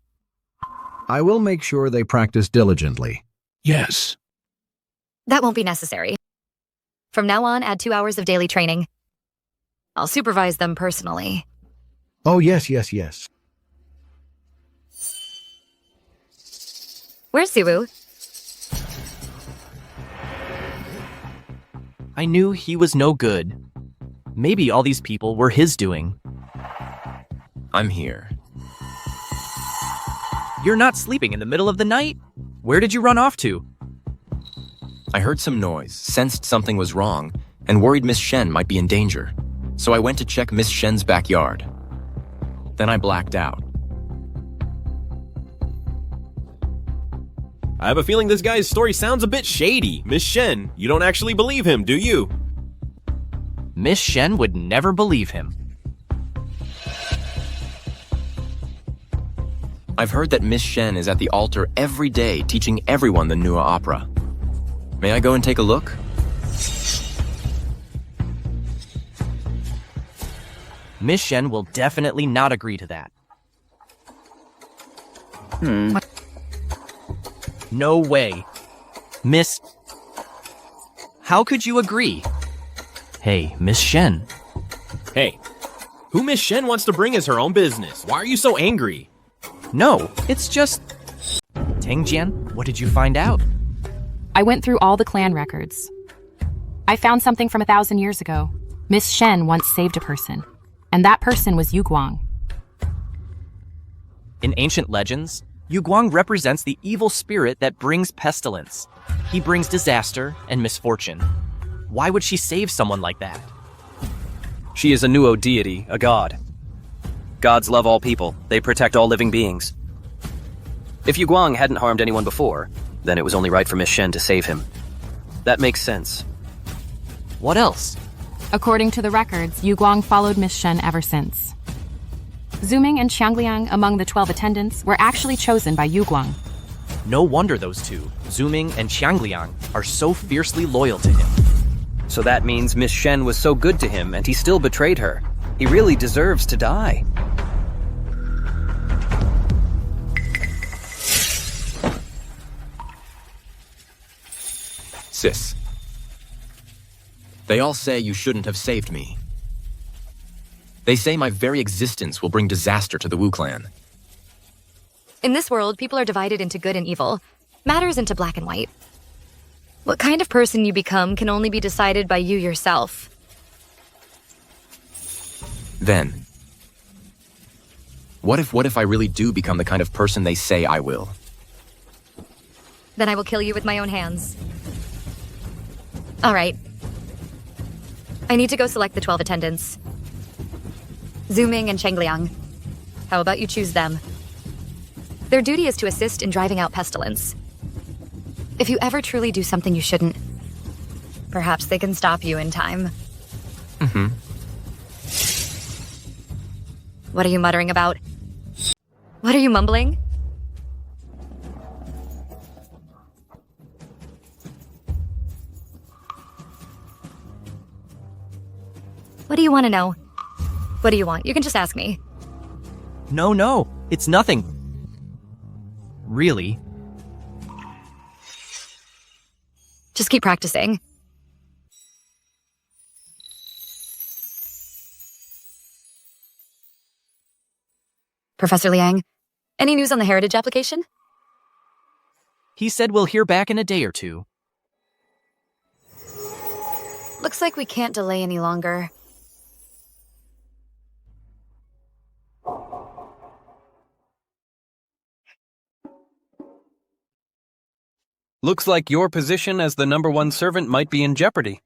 I will make sure they practice diligently. Yes. That won't be necessary. From now on, add 2 hours of daily training. I'll supervise them personally. Oh, yes, yes, yes. Where's Siwoo? I knew he was no good. Maybe all these people were his doing. I'm here. You're not sleeping in the middle of the night? Where did you run off to? I heard some noise, sensed something was wrong, and worried Miss Shen might be in danger. So I went to check Miss Shen's backyard. Then I blacked out. I have a feeling this guy's story sounds a bit shady. Miss Shen, you don't actually believe him, do you? Miss Shen would never believe him. I've heard that Miss Shen is at the altar every day teaching everyone the Nuo Opera. May I go and take a look? Miss Shen will definitely not agree to that. No way. Miss... How could you agree? Hey, Miss Shen. Hey, who Miss Shen wants to bring is her own business. Why are you so angry? No, it's just... Tingjian, what did you find out? I went through all the clan records. I found something from 1,000 years ago. Miss Shen once saved a person, and that person was Yuguang. In ancient legends, Yuguang represents the evil spirit that brings pestilence. He brings disaster and misfortune. Why would she save someone like that? She is a Nuo deity, a god. Gods love all people. They protect all living beings. If Yuguang hadn't harmed anyone before, then it was only right for Miss Shen to save him. That makes sense. What else? According to the records, Yuguang followed Miss Shen ever since. Zuming and Qiangliang, among the 12 attendants, were actually chosen by Yuguang. No wonder those two, Zuming and Qiangliang, are so fiercely loyal to him. So that means Miss Shen was so good to him and he still betrayed her. He really deserves to die. Sis. They all say you shouldn't have saved me. They say my very existence will bring disaster to the Wu clan. In this world, people are divided into good and evil. Matters into black and white. What kind of person you become can only be decided by you yourself. Then, what if I really do become the kind of person they say I will? Then I will kill you with my own hands. All right. I need to go select the 12 attendants. Zuming and Qiangliang. How about you choose them? Their duty is to assist in driving out pestilence. If you ever truly do something you shouldn't, perhaps they can stop you in time. Mm-hmm. What are you muttering about? What are you mumbling? What do you want to know? What do you want? You can just ask me. No, it's nothing. Really? Just keep practicing. Professor Liang, any news on the heritage application? He said we'll hear back in a day or two. Looks like we can't delay any longer. Looks like your position as the #1 servant might be in jeopardy.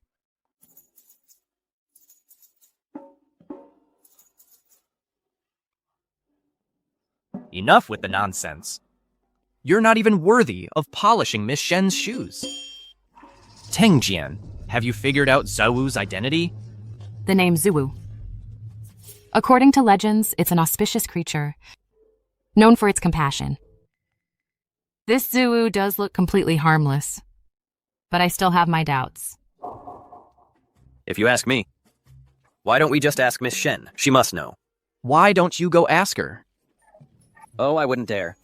Enough with the nonsense. You're not even worthy of polishing Miss Shen's shoes. Tengjian, have you figured out Zhou's identity? The name Zhu. According to legends, it's an auspicious creature, known for its compassion. This Zhu does look completely harmless, but I still have my doubts. If you ask me, why don't we just ask Miss Shen? She must know. Why don't you go ask her? Oh, I wouldn't dare.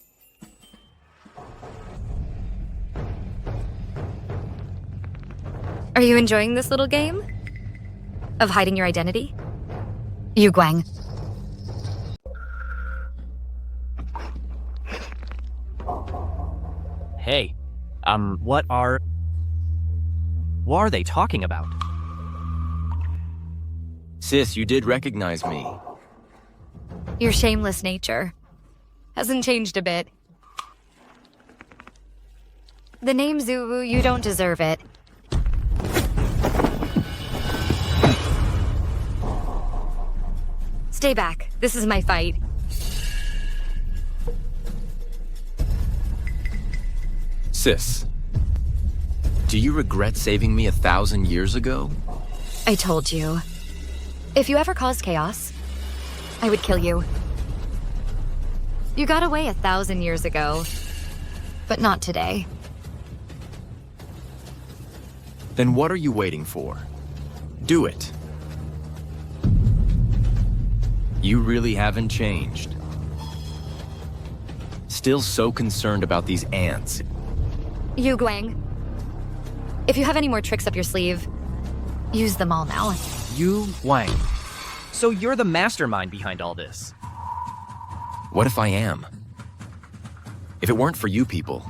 Are you enjoying this little game? Of hiding your identity? Yuguang. Hey, what are they talking about? Sis, you did recognize me. Your shameless nature hasn't changed a bit. The name Zhu, you don't deserve it. Stay back. This is my fight. Sis, do you regret saving me 1,000 years ago? I told you. If you ever caused chaos, I would kill you. You got away 1,000 years ago, but not today. Then what are you waiting for? Do it. You really haven't changed. Still so concerned about these ants. Yuguang, if you have any more tricks up your sleeve, use them all now. Yuguang. So you're the mastermind behind all this. What if I am? If it weren't for you people,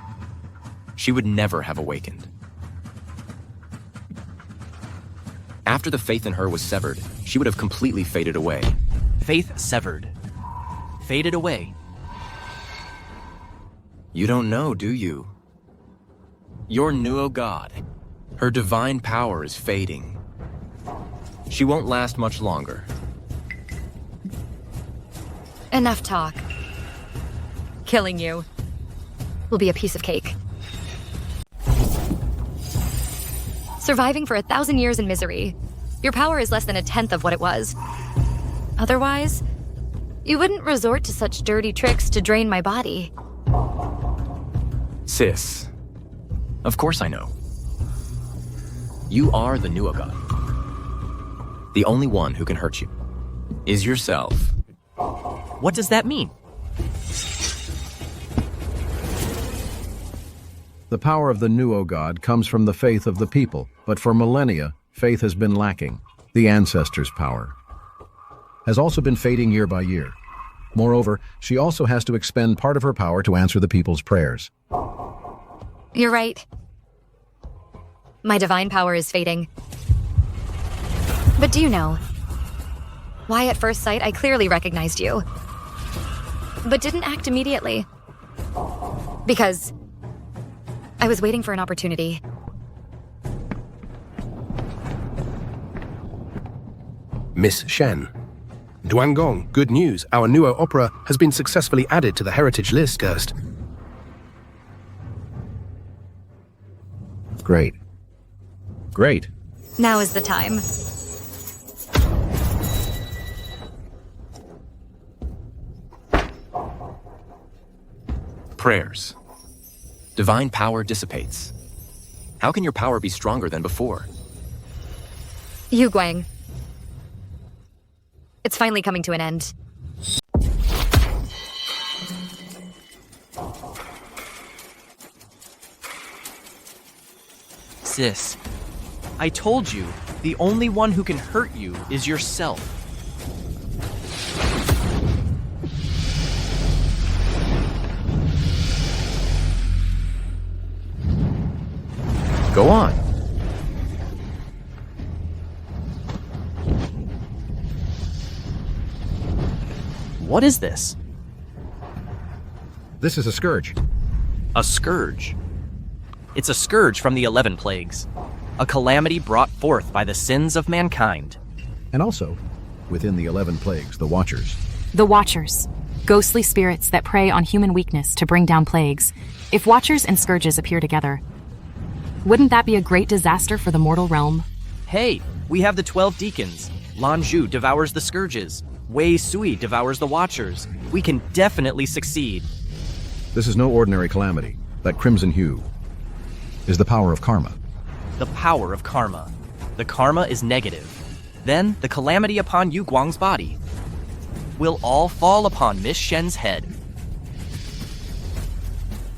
she would never have awakened. After the faith in her was severed, she would have completely faded away. Faith severed. Faded away. You don't know, do you? Your Nuo God, her divine power is fading. She won't last much longer. Enough talk. Killing you will be a piece of cake. Surviving for 1,000 years in misery, your power is less than 1/10 of what it was. Otherwise, you wouldn't resort to such dirty tricks to drain my body. Sis, of course I know. You are the Nuo God. The only one who can hurt you is yourself. What does that mean? The power of the Nuo God comes from the faith of the people, but for millennia, faith has been lacking. The Ancestor's power has also been fading year by year. Moreover, she also has to expend part of her power to answer the people's prayers. You're right. My divine power is fading. But do you know why at first sight I clearly recognized you, but didn't act immediately? Because I was waiting for an opportunity. Miss Shen. Duangong, good news. Our Nuo Opera has been successfully added to the heritage list, Gerst. Great. Great. Now is the time. Prayers. Divine power dissipates. How can your power be stronger than before? Yuguang. It's finally coming to an end. Sis, I told you, the only one who can hurt you is yourself. Go on. What is this? This is a scourge. A scourge. It's a scourge from the 11 plagues, a calamity brought forth by the sins of mankind. And also, within the 11 plagues, the Watchers. The Watchers. Ghostly spirits that prey on human weakness to bring down plagues. If Watchers and Scourges appear together, wouldn't that be a great disaster for the mortal realm? Hey, we have the 12 deacons. Lan Zhu devours the Scourges. Wei Sui devours the Watchers. We can definitely succeed. This is no ordinary calamity. That crimson hue is the power of karma. The power of karma. The karma is negative. Then the calamity upon Yuguang's body will all fall upon Miss Shen's head.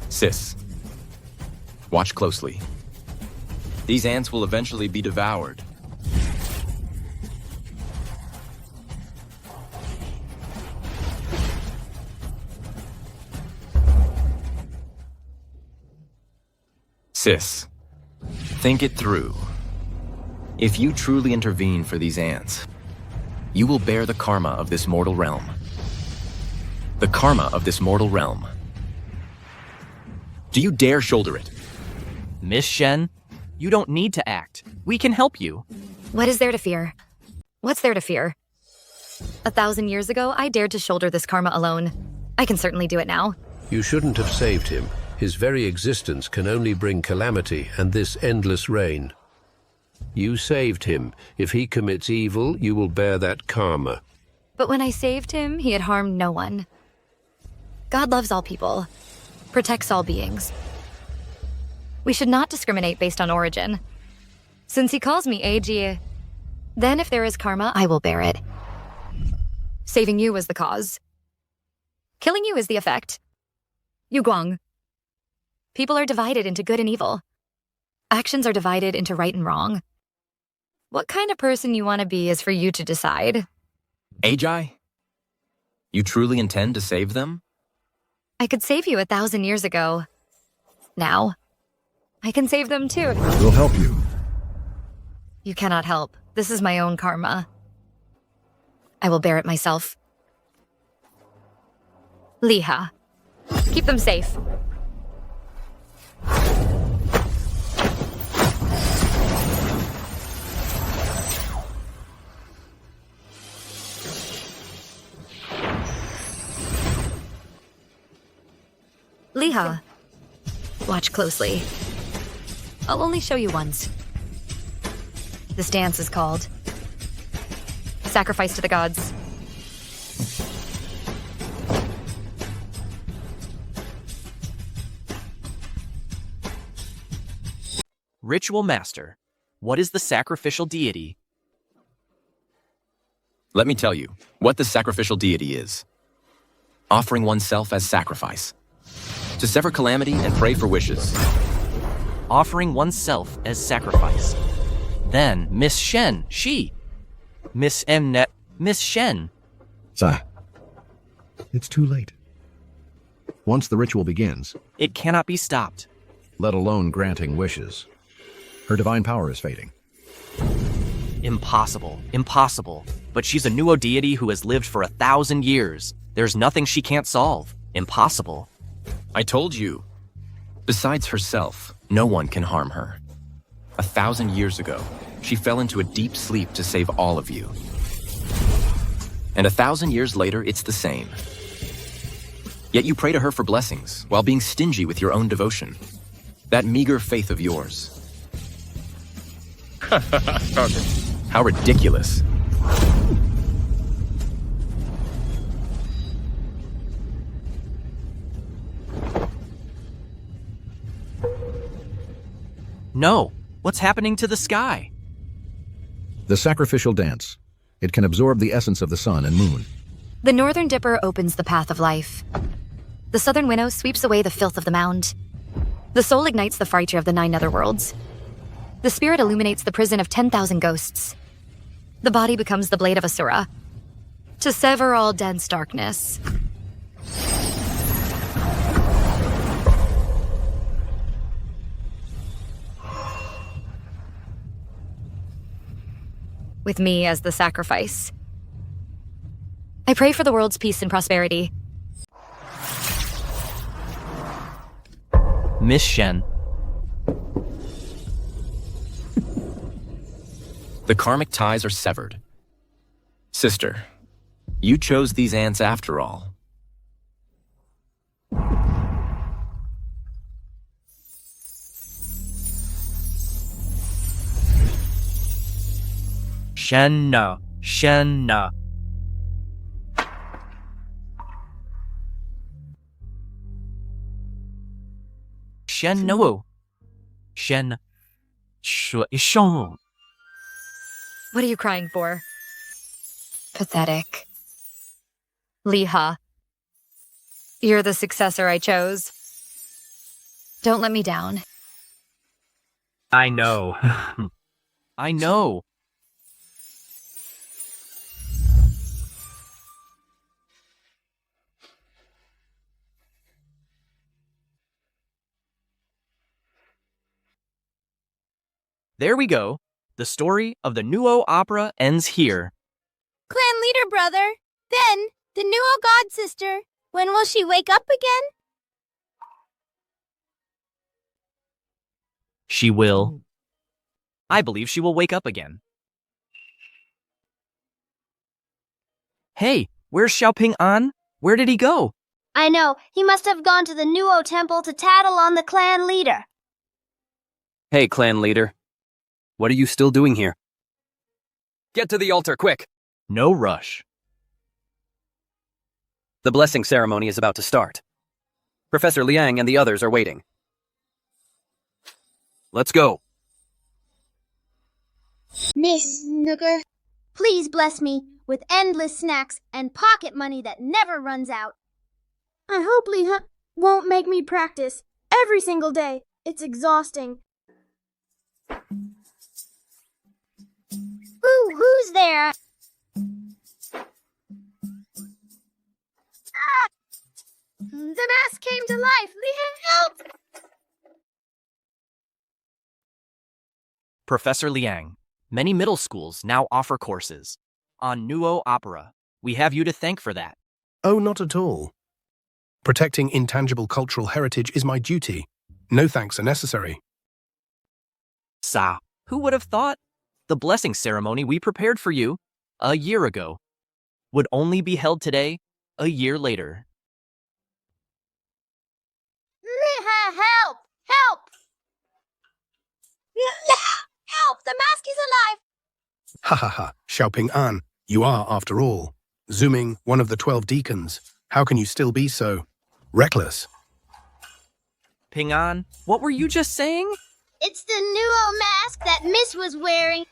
Sis, watch closely. These ants will eventually be devoured. Sis, think it through. If you truly intervene for these ants, you will bear the karma of this mortal realm. The karma of this mortal realm. Do you dare shoulder it? Miss Shen, you don't need to act. We can help you. What is there to fear? What's there to fear? 1,000 years ago, I dared to shoulder this karma alone. I can certainly do it now. You shouldn't have saved him. His very existence can only bring calamity and this endless rain. You saved him. If he commits evil, you will bear that karma. But when I saved him, he had harmed no one. God loves all people, protects all beings. We should not discriminate based on origin. Since he calls me Ag, then if there is karma, I will bear it. Saving you was the cause. Killing you is the effect. Yuguang. People are divided into good and evil. Actions are divided into right and wrong. What kind of person you want to be is for you to decide. Agi? You truly intend to save them? I could save you 1,000 years ago. Now, I can save them too. We'll help you. You cannot help. This is my own karma. I will bear it myself. Liha. Keep them safe. Liha, watch closely. I'll only show you once. This dance is called Sacrifice to the Gods. Ritual Master, what is the sacrificial deity? Let me tell you what the sacrificial deity is. Offering oneself as sacrifice. To sever calamity and pray for wishes. Offering oneself as sacrifice. Then Miss Shen, she. Miss Mnet, Miss Shen. Sa. It's too late. Once the ritual begins, it cannot be stopped. Let alone granting wishes. Her divine power is fading. Impossible, impossible. But she's a Nuo deity who has lived for 1,000 years. There's nothing she can't solve. Impossible. I told you. Besides herself, no one can harm her. 1,000 years ago, she fell into a deep sleep to save all of you. And 1,000 years later, it's the same. Yet you pray to her for blessings, while being stingy with your own devotion. That meager faith of yours. How ridiculous. No. What's happening to the sky? The sacrificial dance. It can absorb the essence of the sun and moon. The northern dipper opens the path of life. The southern winnow sweeps away the filth of the mound. The soul ignites the frighter of the 9 netherworlds. The spirit illuminates the prison of 10,000 ghosts. The body becomes the blade of Asura. To sever all dense darkness. with me as the sacrifice. I pray for the world's peace and prosperity. Miss Shen. The karmic ties are severed. Sister, you chose these ants after all. Shenna. Shenna. Shen no. Shen. Shong. What are you crying for? Pathetic. Liha. You're the successor I chose. Don't let me down. I know. I know. There we go. The story of the Nuo Opera ends here. Clan leader brother. Then, the Nuo god sister. When will she wake up again? She will. I believe she will wake up again. Hey, where's Xiaoping An? Where did he go? I know. He must have gone to the Nuo temple to tattle on the clan leader. Hey, clan leader. What are you still doing here? Get to the altar, quick! No rush. The blessing ceremony is about to start. Professor Liang and the others are waiting. Let's go. Miss Snooker, please bless me with endless snacks and pocket money that never runs out. I hope Liha won't make me practice every single day. It's exhausting. Ooh, who's there? Ah! The mask came to life. Liha, help! Professor Liang, many middle schools now offer courses on Nuo Opera. We have you to thank for that. Oh, not at all. Protecting intangible cultural heritage is my duty. No thanks are necessary. Sa, who would have thought? The blessing ceremony we prepared for you a year ago would only be held today, a year later. Liha, help! Help! Help! The mask is alive! Ha ha ha, Xiaoping An, you are, after all, Zuming, one of the 12 deacons. How can you still be so reckless? Ping An, what were you just saying? It's the Nuo mask that Miss was wearing.